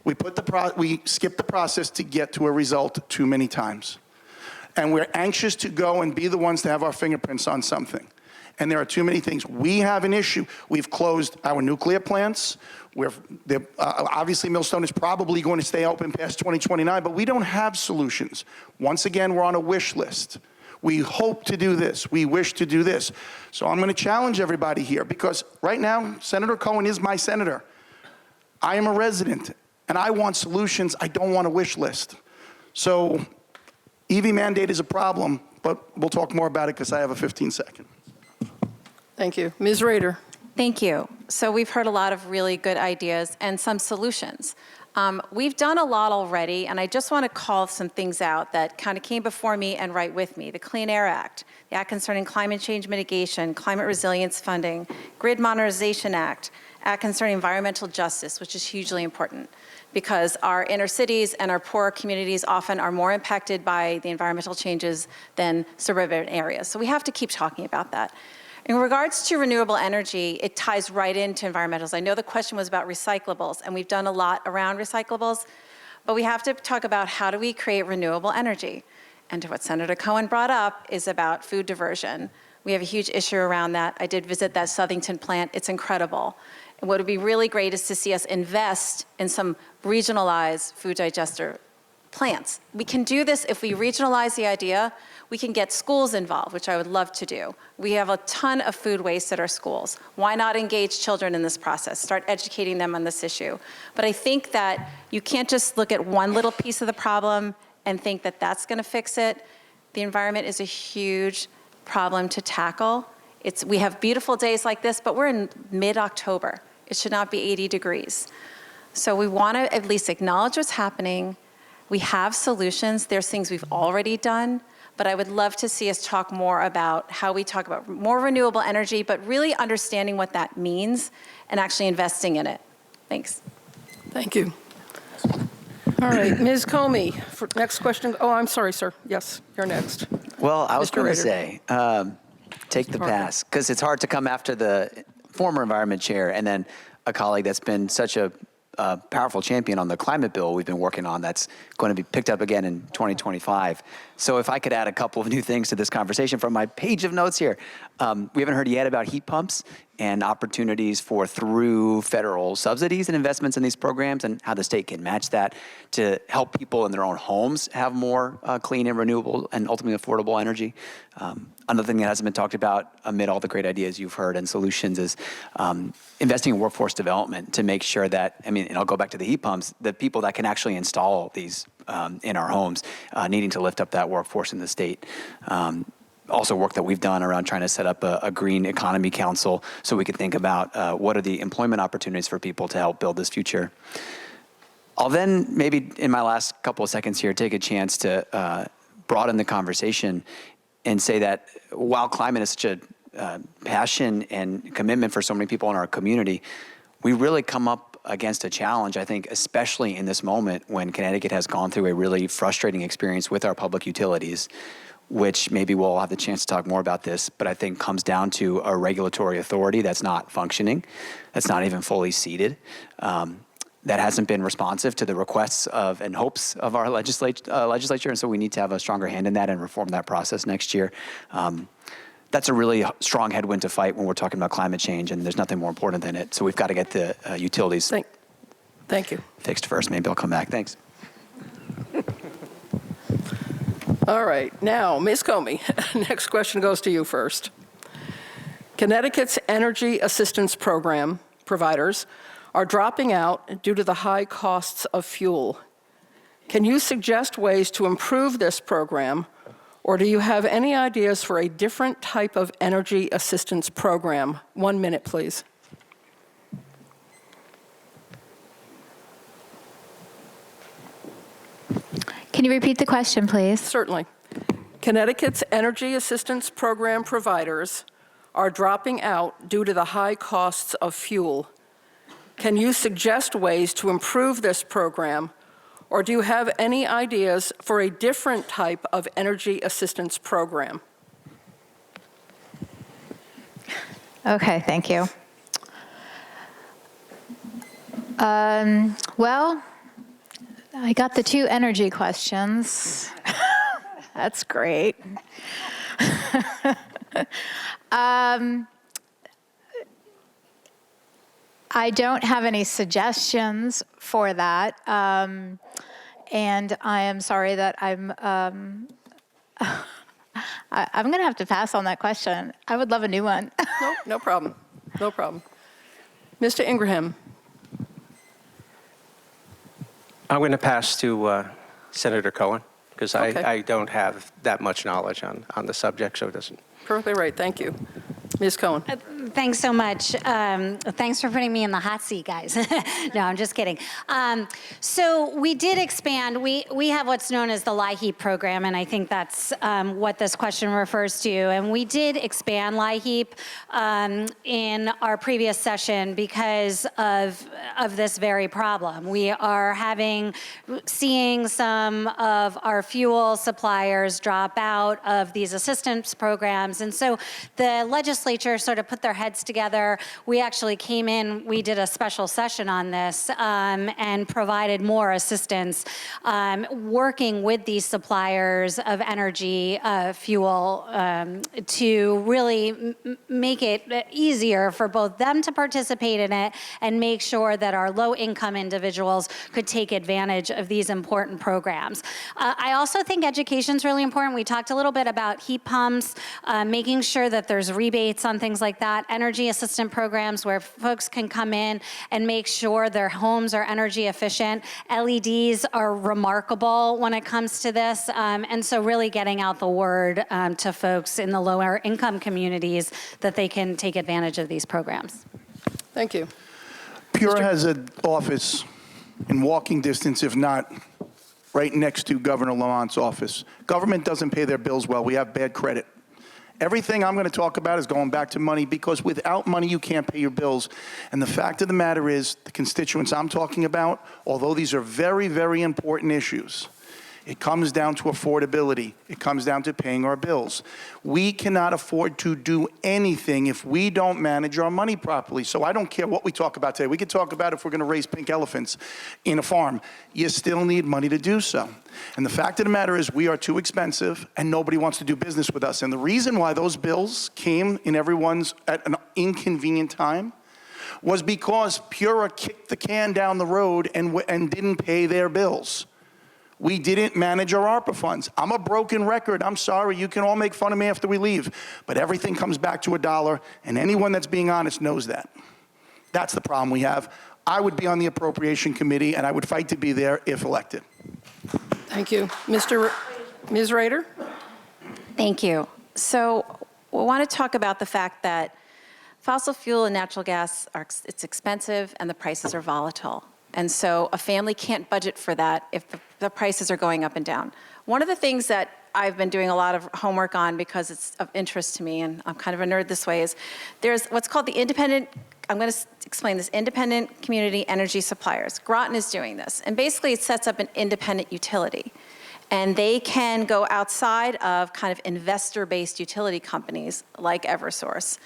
we skip the process to get to a result too many times. And we're anxious to go and be the ones to have our fingerprints on something. And there are too many things. We have an issue. We've closed our nuclear plants. Obviously, Millstone is probably going to stay open past 2029, but we don't have solutions. Once again, we're on a wish list. We hope to do this. We wish to do this. So I'm going to challenge everybody here because right now, Senator Cohen is my senator. I am a resident. and I want solutions. I don't want a wish list. So EV mandate is a problem, but we'll talk more about it because I have a 15-second. Thank you. Ms. Rader. Thank you. So we've heard a lot of really good ideas and some solutions. We've done a lot already, and I just want to call some things out that kind of came before me and right with me. The Clean Air Act, the Act concerning climate change mitigation, climate resilience funding, Grid Modernization Act, Act concerning environmental justice, which is hugely important because our inner cities and our poorer communities often are more impacted by the environmental changes than suburban areas. So we have to keep talking about that. In regards to renewable energy, it ties right into environmentals. I know the question was about recyclables, and we've done a lot around recyclables, but we have to talk about how do we create renewable energy. And to what Senator Cohen brought up is about food diversion. We have a huge issue around that. I did visit that Southington plant. It's incredible. And what would be really great is to see us invest in some regionalized food digester plants. We can do this if we regionalize the idea. We can get schools involved, which I would love to do. We have a ton of food waste at our schools. Why not engage children in this process? Start educating them on this issue. But I think that you can't just look at one little piece of the problem and think that that's going to fix it. The environment is a huge problem to tackle. We have beautiful days like this, but we're in mid-October. It should not be 80 degrees. So we want to at least acknowledge what's happening. We have solutions. There's things we've already done. But I would love to see us talk more about how we talk about more renewable energy, but really understanding what that means and actually investing in it. Thanks. Thank you. All right, Ms. Comey, for next question. Oh, I'm sorry, sir. Yes, you're next. Well, I was Mr. going to Rader. say, take the Parker. pass, because it's hard to come after the former environment chair and then a colleague that's been such a powerful champion on the climate bill we've been working on that's going to be picked up again in 2025. So if I could add a couple of new things to this conversation from my page of notes here. We haven't heard yet about heat pumps and opportunities for through federal subsidies and investments in these programs and how the state can match that to help people in their own homes have more clean and renewable and ultimately affordable energy. Another thing that hasn't been talked about amid all the great ideas you've heard and solutions is investing in workforce development to make sure that, and I'll go back to the heat pumps, the people that can actually install these in our homes, needing to lift up that workforce in the state. Also work that we've done around trying to set up a green economy council so we could think about what are the employment opportunities for people to help build this future. I'll then maybe in my last couple of seconds here take a chance to broaden the conversation and say that while climate is such a passion and commitment for so many people in our community, we really come up against a challenge, I think, especially in this moment when Connecticut has gone through a really frustrating experience with our public utilities, which maybe we'll have the chance to talk more about this, but I think comes down to a regulatory authority that's not functioning, that's not even fully seated, that hasn't been responsive to the requests of and hopes of our legislature, and so we need to have a stronger hand in that and reform that process next year. That's a really strong headwind to fight when we're talking about climate change, and there's nothing more important than it. So we've got to get the utilities Thank you. fixed first. Maybe I'll come back. Thanks. All right, now, Ms. Comey, next question goes to you first. Connecticut's Energy Assistance Program providers are dropping out due to the high costs of fuel. Can you suggest ways to improve this program, or do you have any ideas for a different type of energy assistance program? 1 minute, please. Can you repeat the question, please? Certainly. Connecticut's Energy Assistance Program providers are dropping out due to the high costs of fuel. Can you suggest ways to improve this program, or do you have any ideas for a different type of energy assistance program? Okay, thank you. Well, I got the two energy questions. That's great. I don't have any suggestions for that, and I am sorry that I'm going to have to pass on that question. I would love a new one. No problem. No problem. Mr. Ingraham. I'm going to pass to Senator Cohen because Okay. I don't have that much knowledge on the subject, so it doesn't. Perfectly right, thank you. Ms. Cohen. Thanks so much. Thanks for putting me in the hot seat, guys. No, I'm just kidding. So we did expand. We have what's known as the LIHEAP program, and I think that's what this question refers to. And we did expand LIHEAP in our previous session because of this very problem. We are seeing some of our fuel suppliers drop out of these assistance programs. And so the legislature sort of put their heads together. We actually came in, we did a special session on this and provided more assistance working with these suppliers of energy, fuel, to really make it easier for both them to participate in it and make sure that our low-income individuals could take advantage of these important programs. I also think education is really important. We talked a little bit about heat pumps, making sure that there's rebates on things like that, energy assistant programs where folks can come in and make sure their homes are energy efficient. LEDs are remarkable when it comes to this, and so really getting out the word to folks in the lower income communities that they can take advantage of these programs. Thank you. Pura has an office in walking distance, if not right next to Governor Lamont's office. Government doesn't pay their bills well. We have bad credit. Everything I'm going to talk about is going back to money because without money, you can't pay your bills. And the fact of the matter is, the constituents I'm talking about, although these are very, very important issues, it comes down to affordability. It comes down to paying our bills. We cannot afford to do anything if we don't manage our money properly. So I don't care what we talk about today. We could talk about if we're going to raise pink elephants in a farm. You still need money to do so. And the fact of the matter is we are too expensive and nobody wants to do business with us. And the reason why those bills came in everyone's at an inconvenient time was because Pura kicked the can down the road and didn't pay their bills. We didn't manage our ARPA funds. I'm a broken record. I'm sorry. You can all make fun of me after we leave. But everything comes back to $1, and anyone that's being honest knows that. That's the problem we have. I would be on the Appropriation Committee, and I would fight to be there if elected. Thank you. Ms. Rader? Thank you. So we want to talk about the fact that fossil fuel and natural gas, it's expensive and the prices are volatile. And so a family can't budget for that if the prices are going up and down. One of the things that I've been doing a lot of homework on because it's of interest to me, and I'm kind of a nerd this way, is there's what's called the independent, I'm going to explain this, independent community energy suppliers. Groton is doing this. And basically it sets up an independent utility. And they can go outside of kind of investor-based utility companies like Eversource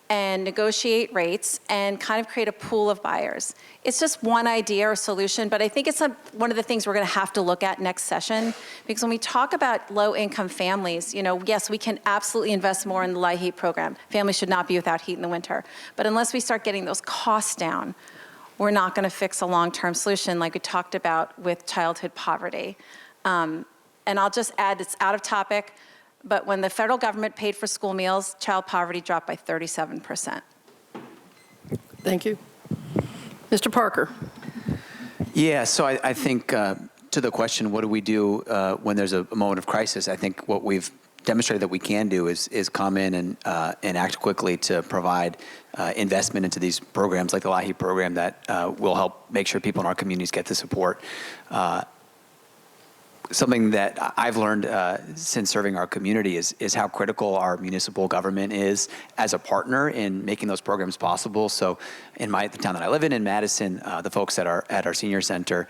and negotiate rates and kind of create a pool of buyers. It's just one idea or solution, but I think it's one of the things we're going to have to look at next session, because when we talk about low-income families, you know, yes, we can absolutely invest more in the LIHEAP program. Families should not be without heat in the winter. But unless we start getting those costs down, we're not going to fix a long-term solution like we talked about with childhood poverty. And I'll just add, it's out of topic, but when the federal government paid for school meals, child poverty dropped by 37%. Thank you. Mr. Parker? Yeah, so I think to the question, what do we do when there's a moment of crisis? I think what we've demonstrated that we can do is come in and act quickly to provide investment into these programs like the LIHEAP program that will help make sure people in our communities get the support. Something that I've learned since serving our community is how critical our municipal government is as a partner in making those programs possible. So in the town that I live in Madison, the folks at our senior center,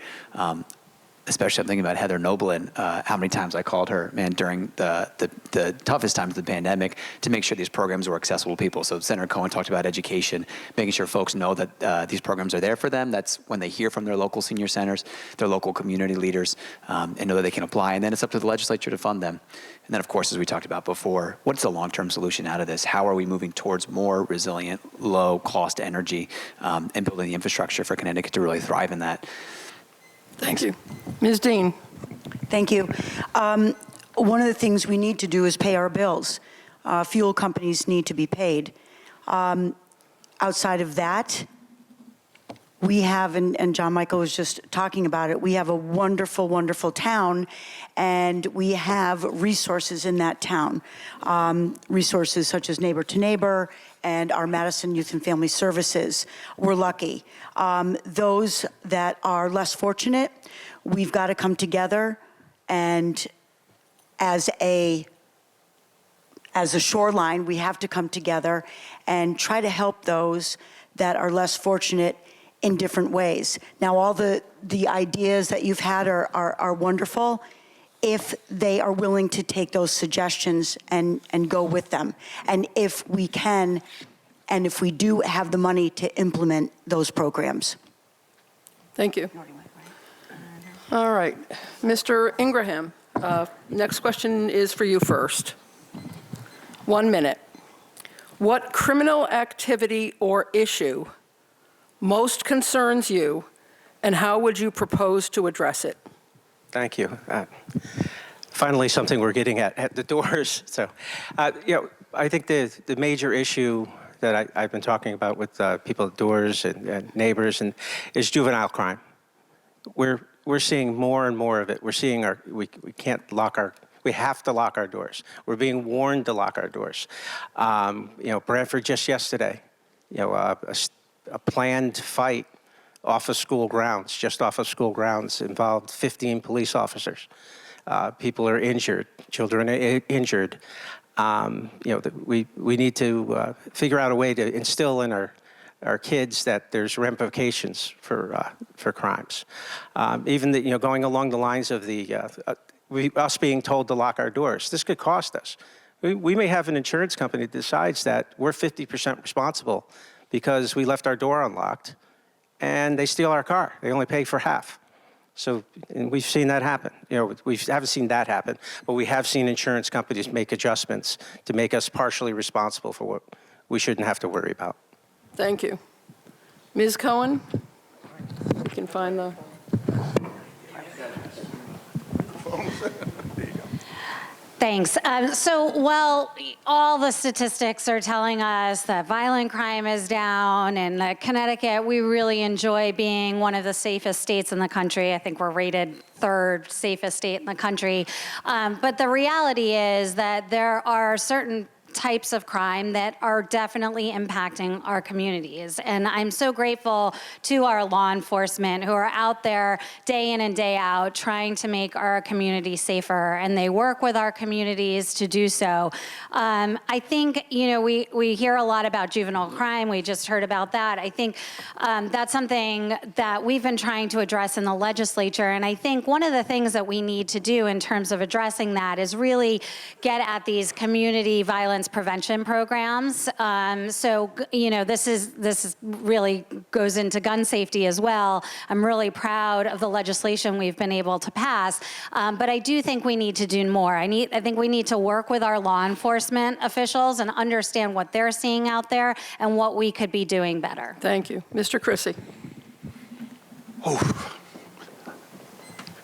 especially I'm thinking about Heather Noblin, how many times I called her, man, during the toughest times of the pandemic to make sure these programs were accessible to people. So Senator Cohen talked about education, making sure folks know that these programs are there for them. That's when they hear from their local senior centers, their local community leaders, and know that they can apply. And then it's up to the legislature to fund them. And then, of course, as we talked about before, what's the long-term solution out of this? How are we moving towards more resilient, low-cost energy and building the infrastructure for Connecticut to really thrive in that? Thank you. Ms. Dean? Thank you. One of the things we need to do is pay our bills. Fuel companies need to be paid. Outside of that, we have, and John Michael was just talking about it, we have a wonderful, wonderful town, and we have resources in that town. Resources such as Neighbor to Neighbor and our Madison Youth and Family Services. We're lucky. Those that are less fortunate, we've got to come together and as a shoreline, we have to come together and try to help those that are less fortunate in different ways. Now, all the ideas that you've had are wonderful if they are willing to take those suggestions and go with them. And if we can, and if we do have the money to implement those programs. Thank you. All right. Mr. Ingraham, next question is for you first. 1 minute. What criminal activity or issue most concerns you, and how would you propose to address it? Thank you. Finally, something we're getting at the doors. So, I think the major issue that I've been talking about with people at doors and neighbors is juvenile crime. We're seeing more and more of it. We're seeing we can't lock we have to lock our doors. We're being warned to lock our doors. Bradford just yesterday, a planned fight off of school grounds, just off of school grounds, involved 15 police officers. People are injured, children are injured. We need to figure out a way to instill in our kids that there's ramifications for crimes. Even going along the lines of us being told to lock our doors. This could cost us. We may have an insurance company that decides that we're 50% responsible because we left our door unlocked, and they steal our car. They only pay for half. So, and we've seen that happen. We haven't seen that happen, but we have seen insurance companies make adjustments to make us partially responsible for what we shouldn't have to worry about. Thank you. Ms. Cohen, you can find the... Thanks. So, all the statistics are telling us that violent crime is down, and Connecticut, we really enjoy being one of the safest states in the country. I think we're rated 3rd safest state in the country. But the reality is that there are certain types of crime that are definitely impacting our communities. And I'm so grateful to our law enforcement who are out there day in and day out trying to make our community safer, and they work with our communities to do so. I think, we hear a lot about juvenile crime. We just heard about that. I think that's something that we've been trying to address in the legislature. And I think one of the things that we need to do in terms of addressing that is really get at these community violence prevention programs. This is really goes into gun safety as well. I'm really proud of the legislation we've been able to pass, but I do think we need to do more. I think we need to work with our law enforcement officials and understand what they're seeing out there and what we could be doing better. Thank you. Mr. Chrissy.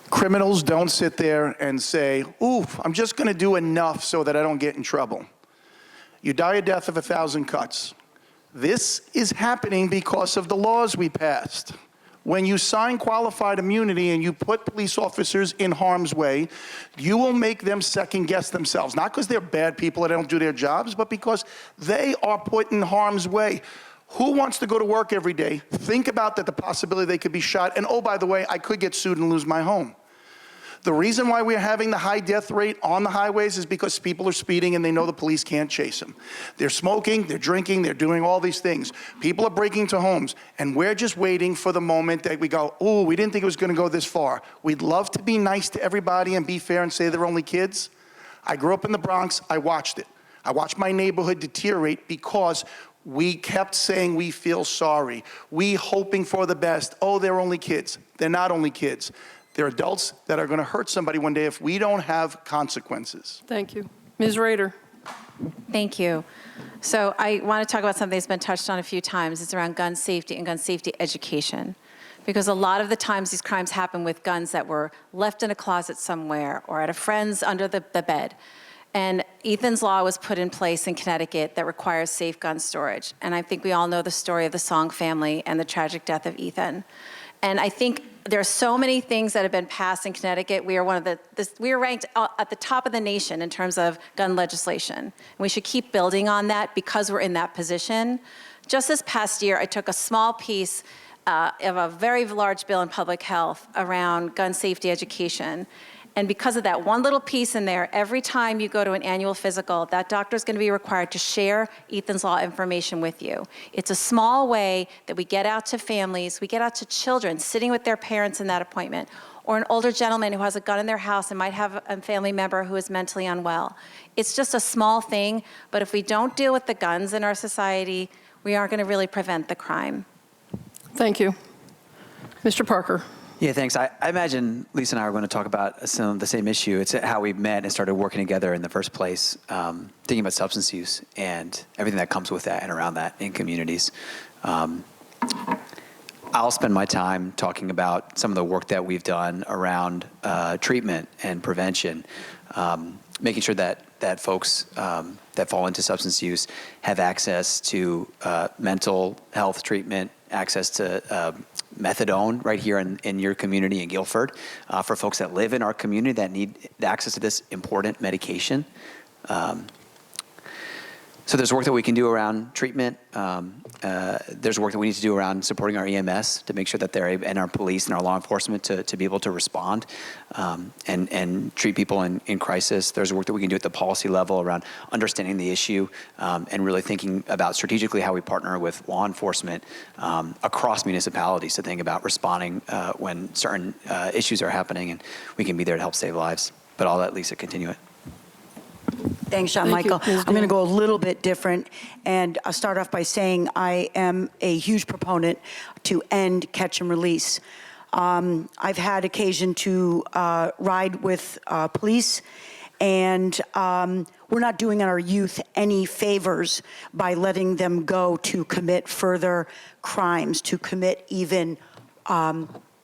Criminals don't sit there and say, I'm just going to do enough so that I don't get in trouble. You die a death of 1,000 cuts. This is happening because of the laws we passed. When you sign qualified immunity and you put police officers in harm's way, you will make them second guess themselves. Not because they're bad people that don't do their jobs, but because they are put in harm's way. Who wants to go to work every day, think about the possibility they could be shot, and by the way, I could get sued and lose my home. The reason why we're having the high death rate on the highways is because people are speeding and they know the police can't chase them. They're smoking, they're drinking, they're doing all these things. People are breaking into homes, and we're just waiting for the moment that we go, we didn't think it was going to go this far. We'd love to be nice to everybody and be fair and say they're only kids. I grew up in the Bronx. I watched it. I watched my neighborhood deteriorate because we kept saying we feel sorry. We hoping for the best. They're only kids. They're not only kids. They're adults that are going to hurt somebody one day if we don't have consequences. Thank you. Ms. Rader. Thank you. So I want to talk about something that's been touched on a few times. It's around gun safety and gun safety education. Because a lot of the times these crimes happen with guns that were left in a closet somewhere or at a friend's under the bed. And Ethan's Law was put in place in Connecticut that requires safe gun storage. And I think we all know the story of the Song family and the tragic death of Ethan. And I think there are so many things that have been passed in Connecticut. We are we are ranked at the top of the nation in terms of gun legislation. And we should keep building on that because we're in that position. Just this past year, I took a small piece of a very large bill in public health around gun safety education. And because of that one little piece in there, every time you go to an annual physical, that doctor's going to be required to share Ethan's Law information with you. It's a small way that we get out to families, we get out to children sitting with their parents in that appointment, or an older gentleman who has a gun in their house and might have a family member who is mentally unwell. It's just a small thing, but if we don't deal with the guns in our society, we aren't going to really prevent the crime. Thank you. Mr. Parker. Yeah, thanks. I imagine Lisa and I are going to talk about some of the same issue. It's how we met and started working together in the first place, thinking about substance use and everything that comes with that and around that in communities. I'll spend my time talking about some of the work that we've done around treatment and prevention, making sure that folks that fall into substance use have access to mental health treatment, access to methadone right here in your community in Guilford, for folks that live in our community that need access to this important medication. So there's work that we can do around treatment. There's work that we need to do around supporting our EMS to make sure that they're able, and our police and our law enforcement to be able to respond and treat people in crisis. There's work that we can do at the policy level around understanding the issue and really thinking about strategically how we partner with law enforcement across municipalities to think about responding when certain issues are happening, and we can be there to help save lives. But I'll let Lisa continue it. Thanks, John Thank you, Michael. Ms. I'm going to Greene. go a little bit different, and I'll start off by saying I am a huge proponent to end catch and release. I've had occasion to ride with police, and we're not doing our youth any favors by letting them go to commit further crimes, to commit even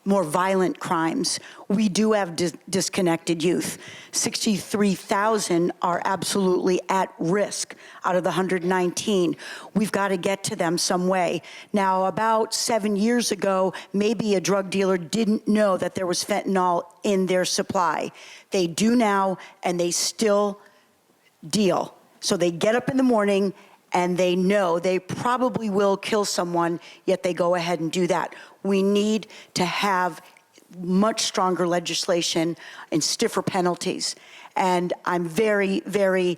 more violent crimes. We do have disconnected youth. 63,000 are absolutely at risk out of the 119. We've got to get to them some way. Now, about 7 years ago, maybe a drug dealer didn't know that there was fentanyl in their supply. They do now, and they still deal. So they get up in the morning and they know they probably will kill someone, yet they go ahead and do that. We need to have much stronger legislation and stiffer penalties. And I'm very, very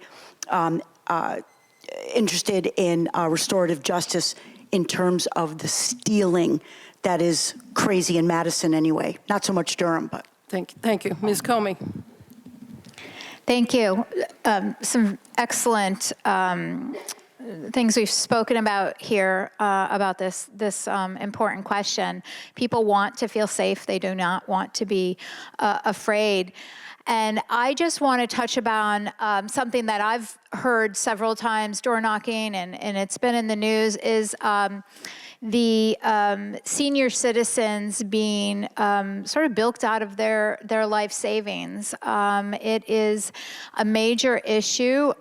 interested in restorative justice in terms of the stealing that is crazy in Madison anyway. Not so much Durham, but. Thank you. Ms. Comey. Thank you. Some excellent things we've spoken about here about this important question. People want to feel safe. They do not want to be afraid. And I just want to touch upon something that I've heard several times, door knocking, and it's been in the news, is the senior citizens being sort of bilked out of their life savings. It is a major issue.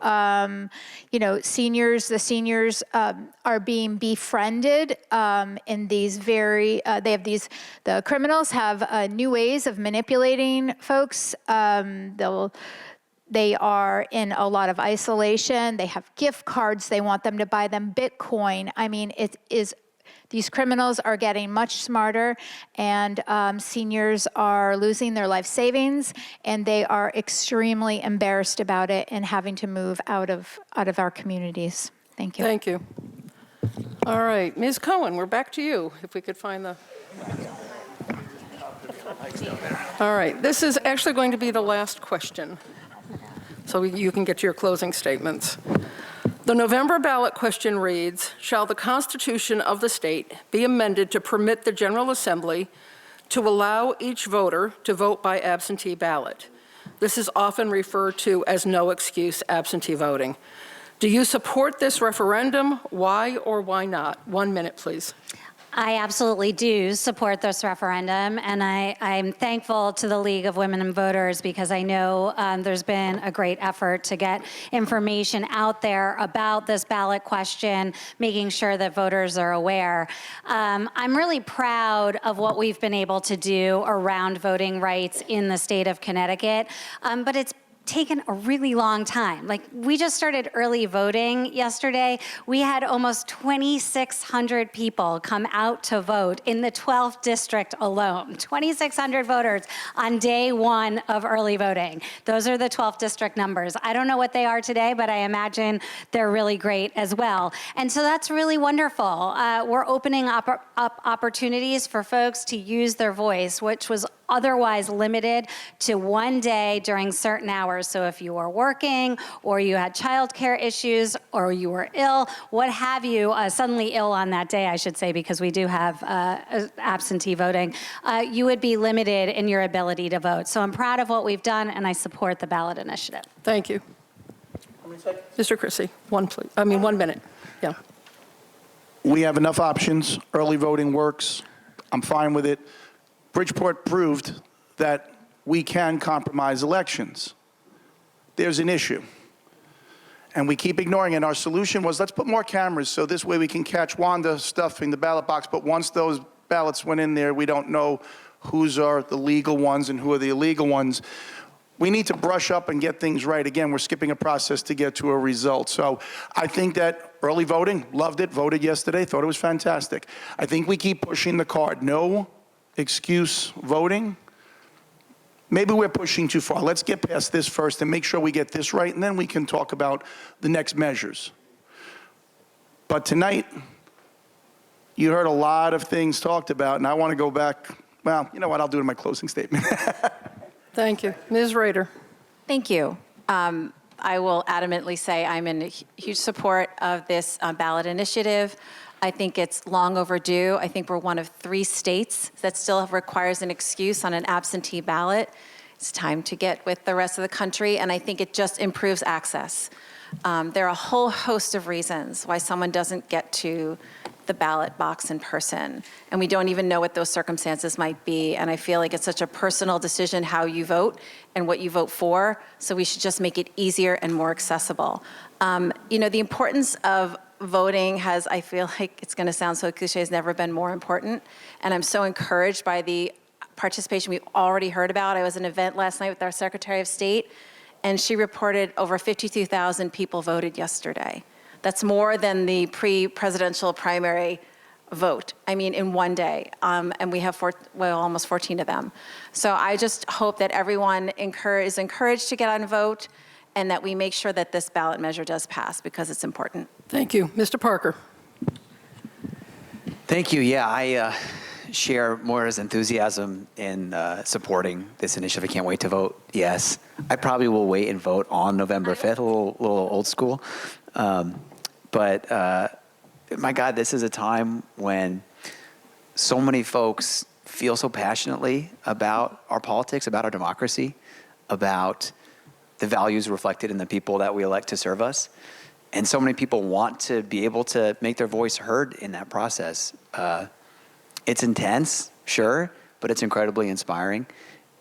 You know, the seniors are being befriended in these very, the criminals have new ways of manipulating folks. They are in a lot of isolation. They have gift cards. They want them to buy them Bitcoin. I mean, it is. These criminals are getting much smarter, and seniors are losing their life savings, and they are extremely embarrassed about it and having to move out of our communities. Thank you. Thank you. All right, Ms. Cohen, we're back to you, if we could find the... All right, this is actually going to be the last question, so you can get to your closing statements. The November ballot question reads, shall the Constitution of the state be amended to permit the General Assembly to allow each voter to vote by absentee ballot? This is often referred to as no excuse absentee voting. Do you support this referendum? Why or why not? 1 minute, please. I absolutely do support this referendum, and I'm thankful to the League of Women and Voters because I know there's been a great effort to get information out there about this ballot question, making sure that voters are aware. I'm really proud of what we've been able to do around voting rights in the state of Connecticut, but it's taken a really long time. Like, we just started early voting yesterday. We had almost 2,600 people come out to vote in the 12th district alone. 2,600 voters on day one of early voting. Those are the 12th district numbers. I don't know what they are today, but I imagine they're really great as well. And so that's really wonderful. We're opening up opportunities for folks to use their voice, which was otherwise limited to one day during certain hours. So if you were working, or you had childcare issues, or you were ill, what have you, suddenly ill on that day, I should say, because we do have absentee voting, you would be limited in your ability to vote. So I'm proud of what we've done, and I support the ballot initiative. Thank you. Mr. Chrissy, 1 minute. Yeah. We have enough options. Early voting works. I'm fine with it. Bridgeport proved that we can compromise elections. There's an issue, and we keep ignoring it. Our solution was, let's put more cameras so this way we can catch Wanda stuffing the ballot box, but once those ballots went in there, we don't know whose are the legal ones and who are the illegal ones. We need to brush up and get things right. Again, we're skipping a process to get to a result. So I think that early voting, loved it, voted yesterday, thought it was fantastic. I think we keep pushing the card. No excuse voting. Maybe we're pushing too far. Let's get past this first and make sure we get this right, and then we can talk about the next measures. But tonight, you heard a lot of things talked about, and I want to go back. Well, you know what? I'll do it in my closing statement. Thank you. Ms. Rader. Thank you. I will adamantly say I'm in huge support of this ballot initiative. I think it's long overdue. I think we're one of 3 states that still requires an excuse on an absentee ballot. It's time to get with the rest of the country, and I think it just improves access. There are a whole host of reasons why someone doesn't get to the ballot box in person, and we don't even know what those circumstances might be, and I feel like it's such a personal decision how you vote and what you vote for, so we should just make it easier and more accessible. You know, the importance of voting has, I feel like it's going to sound so cliche, has never been more important. And I'm so encouraged by the participation we've already heard about. I was at an event last night with our Secretary of State, and she reported over 52,000 people voted yesterday. That's more than the pre-presidential primary vote, I mean, in one day. And we have almost 14 of them. So I just hope that everyone is encouraged to get out and vote, and that we make sure that this ballot measure does pass, because it's important. Thank you. Mr. Parker. Thank you. Yeah, I share Maura's enthusiasm in supporting this initiative. I can't wait to vote yes. I probably will wait and vote on November 5th, a little old school. But my God, this is a time when so many folks feel so passionately about our politics, about our democracy, about the values reflected in the people that we elect to serve us. And so many people want to be able to make their voice heard in that process. It's intense, sure, but it's incredibly inspiring.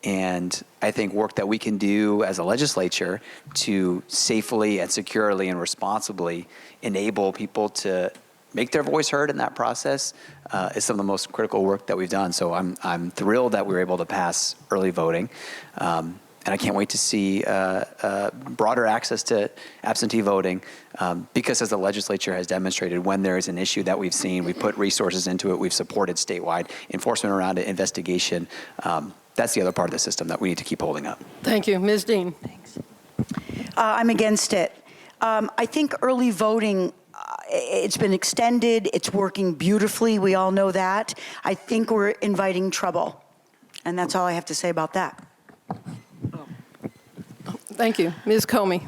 And I think work that we can do as a legislature to safely and securely and responsibly enable people to make their voice heard in that process is some of the most critical work that we've done. So I'm thrilled that we were able to pass early voting. And I can't wait to see broader access to absentee voting because, as the legislature has demonstrated, when there is an issue that we've seen, we put resources into it, we've supported statewide enforcement around it, investigation. That's the other part of the system that we need to keep holding up. Thank you. Ms. Dean. Thanks. I'm against it. I think early voting, it's been extended. It's working beautifully. We all know that. I think we're inviting trouble. And that's all I have to say about that. Thank you. Ms. Comey.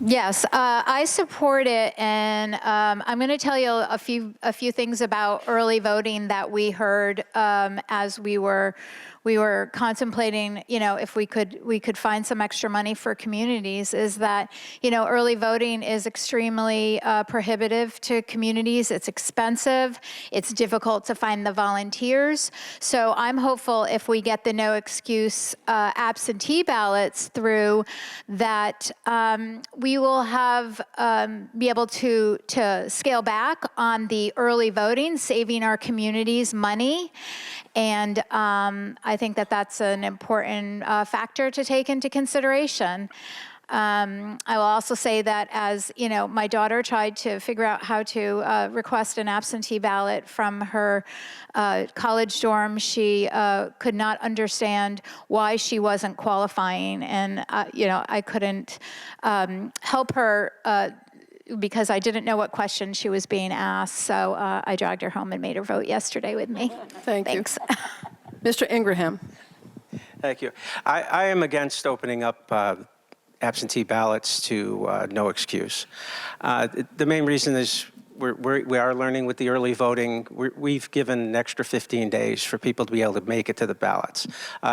Yes, I support it, and I'm going to tell you a few things about early voting that we heard as we were contemplating, if we could find some extra money for communities. Is that early voting is extremely prohibitive to communities. It's expensive. It's difficult to find the volunteers. So I'm hopeful if we get the no excuse absentee ballots through, that we will have be able to scale back on the early voting, saving our communities money. And I think that that's an important factor to take into consideration. I will also say that as my daughter tried to figure out how to request an absentee ballot from her college dorm, she could not understand why she wasn't qualifying, and I couldn't help her because I didn't know what question she was being asked. So I dragged her home and made her vote yesterday with me. Thanks. Mr. Ingraham. Thank you. I am against opening up absentee ballots to no excuse. The main reason is we are learning with the early voting. We've given an extra 15 days for people to be able to make it to the ballots.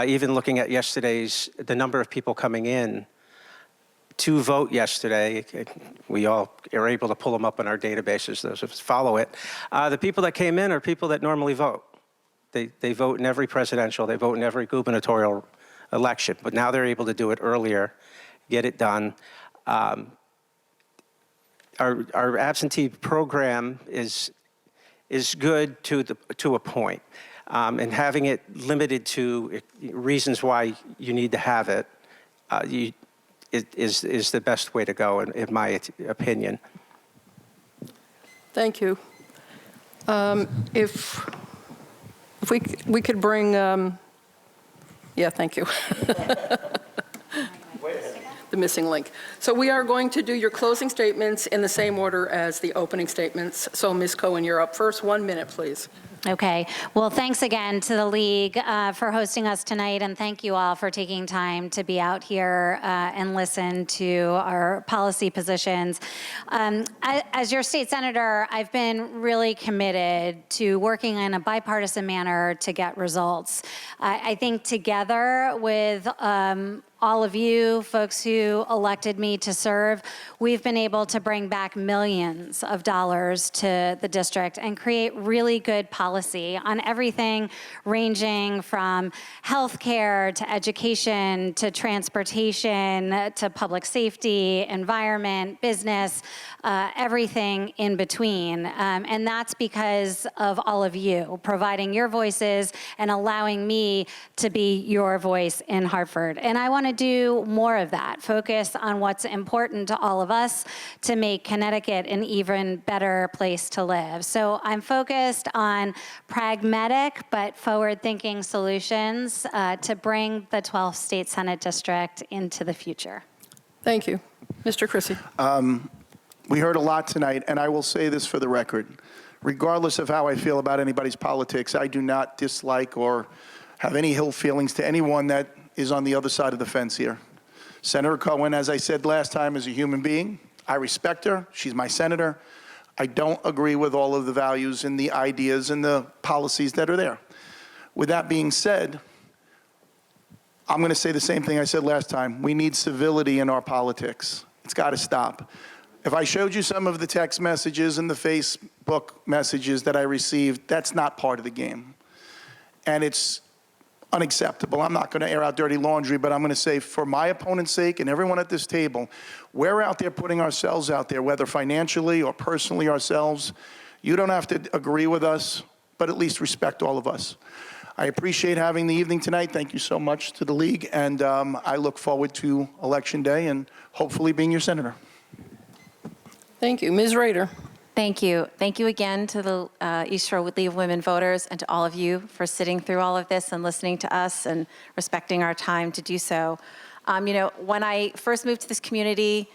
Even looking at the number of people coming in to vote yesterday, we all are able to pull them up in our databases, those of us who follow it. The people that came in are people that normally vote. They vote in every presidential, they vote in every gubernatorial election, but now they're able to do it earlier, get it done. Our absentee program is good to a point, and having it limited to reasons why you need to have it is the best way to go, in my opinion. Thank you. If we could bring, yeah, thank you. The missing link. So we are going to do your closing statements in the same order as the opening statements. So Ms. Cohen, you're up first. 1 minute, please. Okay. Well, thanks again to the League for hosting us tonight, and thank you all for taking time to be out here and listen to our policy positions. As your state senator, I've been really committed to working in a bipartisan manner to get results. I think together with all of you folks who elected me to serve, we've been able to bring back millions of dollars to the district and create really good policy on everything ranging from healthcare to education to transportation to public safety, environment, business, everything in between. And that's because of all of you providing your voices and allowing me to be your voice in Hartford. And I want to do more of that, focus on what's important to all of us to make Connecticut an even better place to live. So I'm focused on pragmatic but forward-thinking solutions to bring the 12th State Senate District into the future. Thank you. Mr. Chrissy. We heard a lot tonight, and I will say this for the record. Regardless of how I feel about anybody's politics, I do not dislike or have any ill feelings to anyone that is on the other side of the fence here. Senator Cohen, as I said last time, is a human being. I respect her. She's my senator. I don't agree with all of the values and the ideas and the policies that are there. With that being said, I'm going to say the same thing I said last time. We need civility in our politics. It's got to stop. If I showed you some of the text messages and the Facebook messages that I received, that's not part of the game. And it's unacceptable. I'm not going to air out dirty laundry, but I'm going to say, for my opponent's sake and everyone at this table, we're out there putting ourselves out there, whether financially or personally ourselves. You don't have to agree with us, but at least respect all of us. I appreciate having the evening tonight. Thank you so much to the League, and I look forward to Election Day and hopefully being your senator. Thank you. Ms. Rader. Thank you. Thank you again to the East Shore League of Women Voters and to all of you for sitting through all of this and listening to us and respecting our time to do so. When I first moved to this community,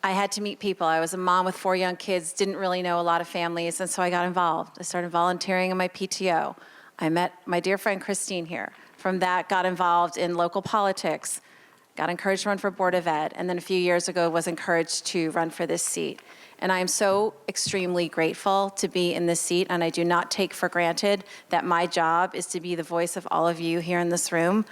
I had to meet people. I was a mom with 4 young kids, didn't really know a lot of families, and so I got involved. I started volunteering in my PTO. I met my dear friend Christine here. From that, got involved in local politics. got encouraged to run for Board of Ed, and then a few years ago was encouraged to run for this seat. And I am so extremely grateful to be in this seat, and I do not take for granted that my job is to be the voice of all of you here in this room.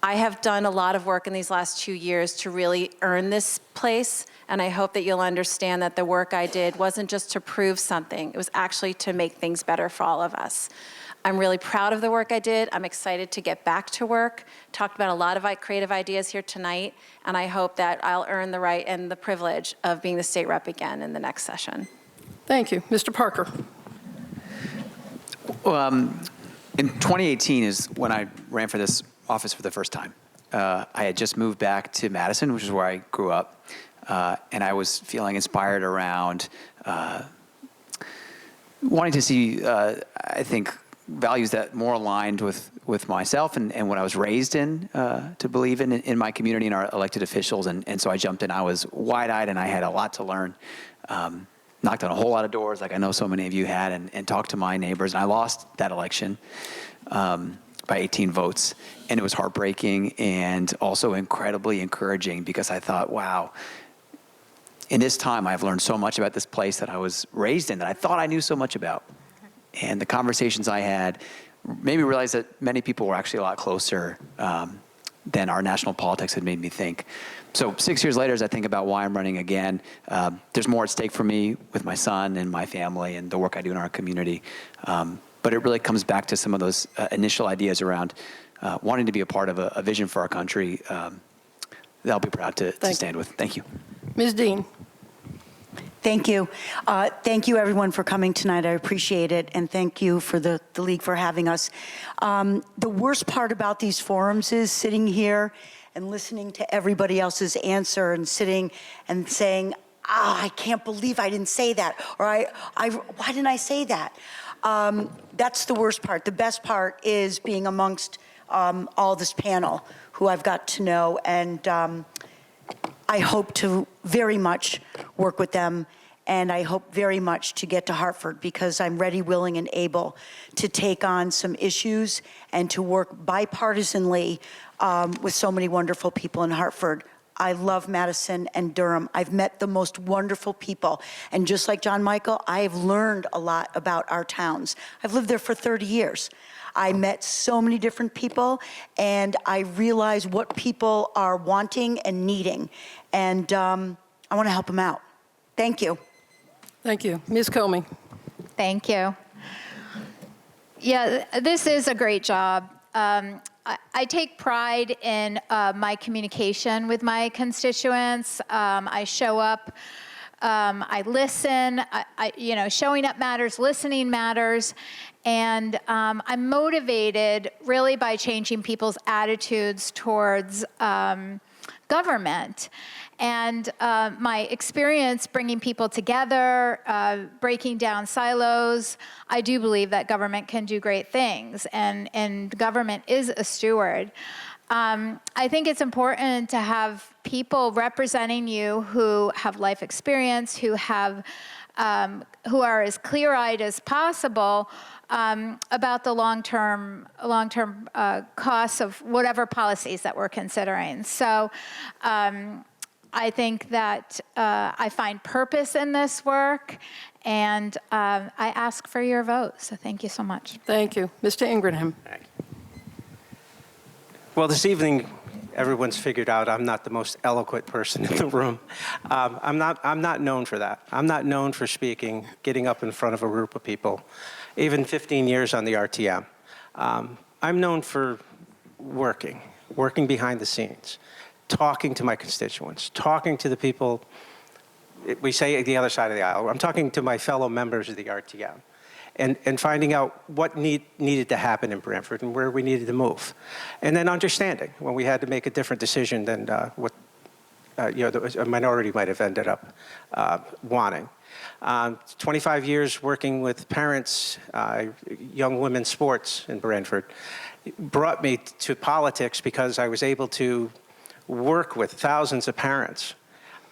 I have done a lot of work in these last 2 years to really earn this place, and I hope that you'll understand that the work I did wasn't just to prove something, it was actually to make things better for all of us. I'm really proud of the work I did. I'm excited to get back to work. Talked about a lot of creative ideas here tonight, and I hope that I'll earn the right and the privilege of being the state rep again in the next session. Thank you. Mr. Parker. In 2018 is when I ran for this office for the first time. I had just moved back to Madison, which is where I grew up, and I was feeling inspired around wanting to see, I think, values that more aligned with myself and what I was raised in, to believe in my community and our elected officials. And so I jumped in. I was wide-eyed, and I had a lot to learn. Knocked on a whole lot of doors, like I know so many of you had, and talked to my neighbors. And I lost that election by 18 votes. And it was heartbreaking and also incredibly encouraging, because I thought, wow, in this time I've learned so much about this place that I was raised in that I thought I knew so much about. And the conversations I had made me realize that many people were actually a lot closer than our national politics had made me think. So 6 years later, as I think about why I'm running again, there's more at stake for me with my son and my family and the work I do in our community. But it really comes back to some of those initial ideas around wanting to be a part of a vision for our country that I'll be proud to stand with. Thank you. Ms. Dean. Thank you. Thank you, everyone, for coming tonight. I appreciate it. And thank you for the League for having us. The worst part about these forums is sitting here and listening to everybody else's answer and sitting and saying, I can't believe I didn't say that. Or why didn't I say that? That's the worst part. The best part is being amongst all this panel who I've got to know. And I hope to very much work with them, and I hope very much to get to Hartford, because I'm ready, willing, and able to take on some issues and to work bipartisanly with so many wonderful people in Hartford. I love Madison and Durham. I've met the most wonderful people. And just like John Michael, I've learned a lot about our towns. I've lived there for 30 years. I met so many different people, and I realize what people are wanting and needing. And I want to help them out. Thank you. Thank you. Ms. Comey. Thank you. Yeah, this is a great job. I take pride in my communication with my constituents. I show up. I listen. Showing up matters. Listening matters. And I'm motivated really by changing people's attitudes towards government. And my experience bringing people together, breaking down silos, I do believe that government can do great things, and government is a steward. I think it's important to have people representing you who have life experience, who are as clear-eyed as possible about the long-term costs of whatever policies that we're considering. So I think that I find purpose in this work, and I ask for your vote. So thank you so much. Thank you. Mr. Ingraham. Well, this evening, everyone's figured out I'm not the most eloquent person in the room. I'm not known for that. I'm not known for speaking, getting up in front of a group of people, even 15 years on the RTM. I'm known for working behind the scenes, talking to my constituents, talking to the people, we say the other side of the aisle. I'm talking to my fellow members of the RTM. And finding out what needed to happen in Brantford and where we needed to move. And then understanding when we had to make a different decision than what a minority might have ended up wanting. 25 years working with parents, young women's sports in Brantford, brought me to politics because I was able to work with thousands of parents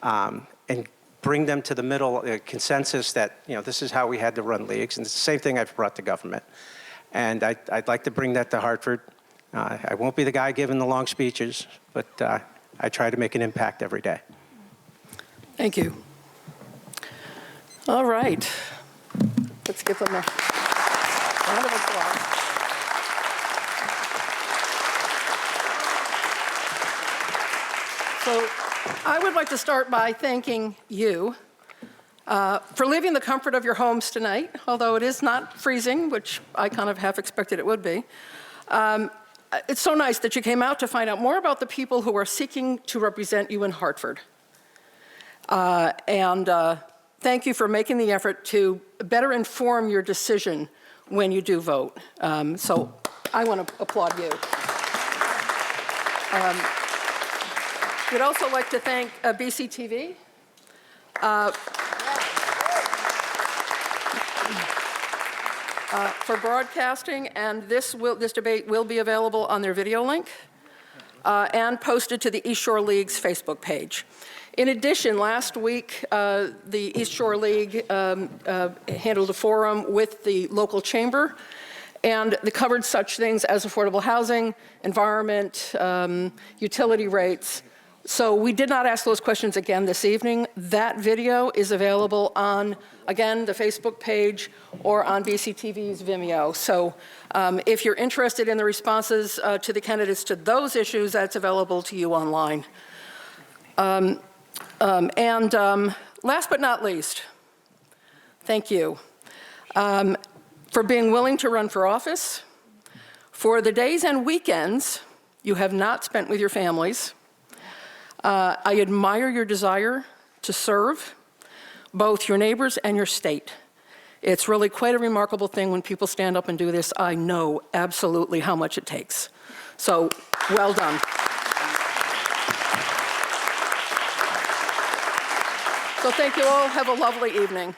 and bring them to the middle, consensus that, this is how we had to run leagues. And it's the same thing I've brought to government. And I'd like to bring that to Hartford. I won't be the guy giving the long speeches, but I try to make an impact every day. Thank you. All right. Let's give them a round of applause. So I would like to start by thanking you for leaving the comfort of your homes tonight, although it is not freezing, which I kind of half expected it would be. It's so nice that you came out to find out more about the people who are seeking to represent you in Hartford. Thank you for making the effort to better inform your decision when you do vote. So I want to applaud you. We'd also like to thank BCTV. For broadcasting, and this debate will be available on their video link and posted to the East Shore League's Facebook page. In addition, last week, the East Shore League handled a forum with the local chamber, and they covered such things as affordable housing, environment, utility rates. So we did not ask those questions again this evening. That video is available on, again, the Facebook page or on BCTV's Vimeo. So if you're interested in the responses to the candidates to those issues, that's available to you online. Last but not least, thank you for being willing to run for office, for the days and weekends you have not spent with your families. I admire your desire to serve both your neighbors and your state. It's really quite a remarkable thing when people stand up and do this. I know absolutely how much it takes. So, well done. So thank you all. Have a lovely evening.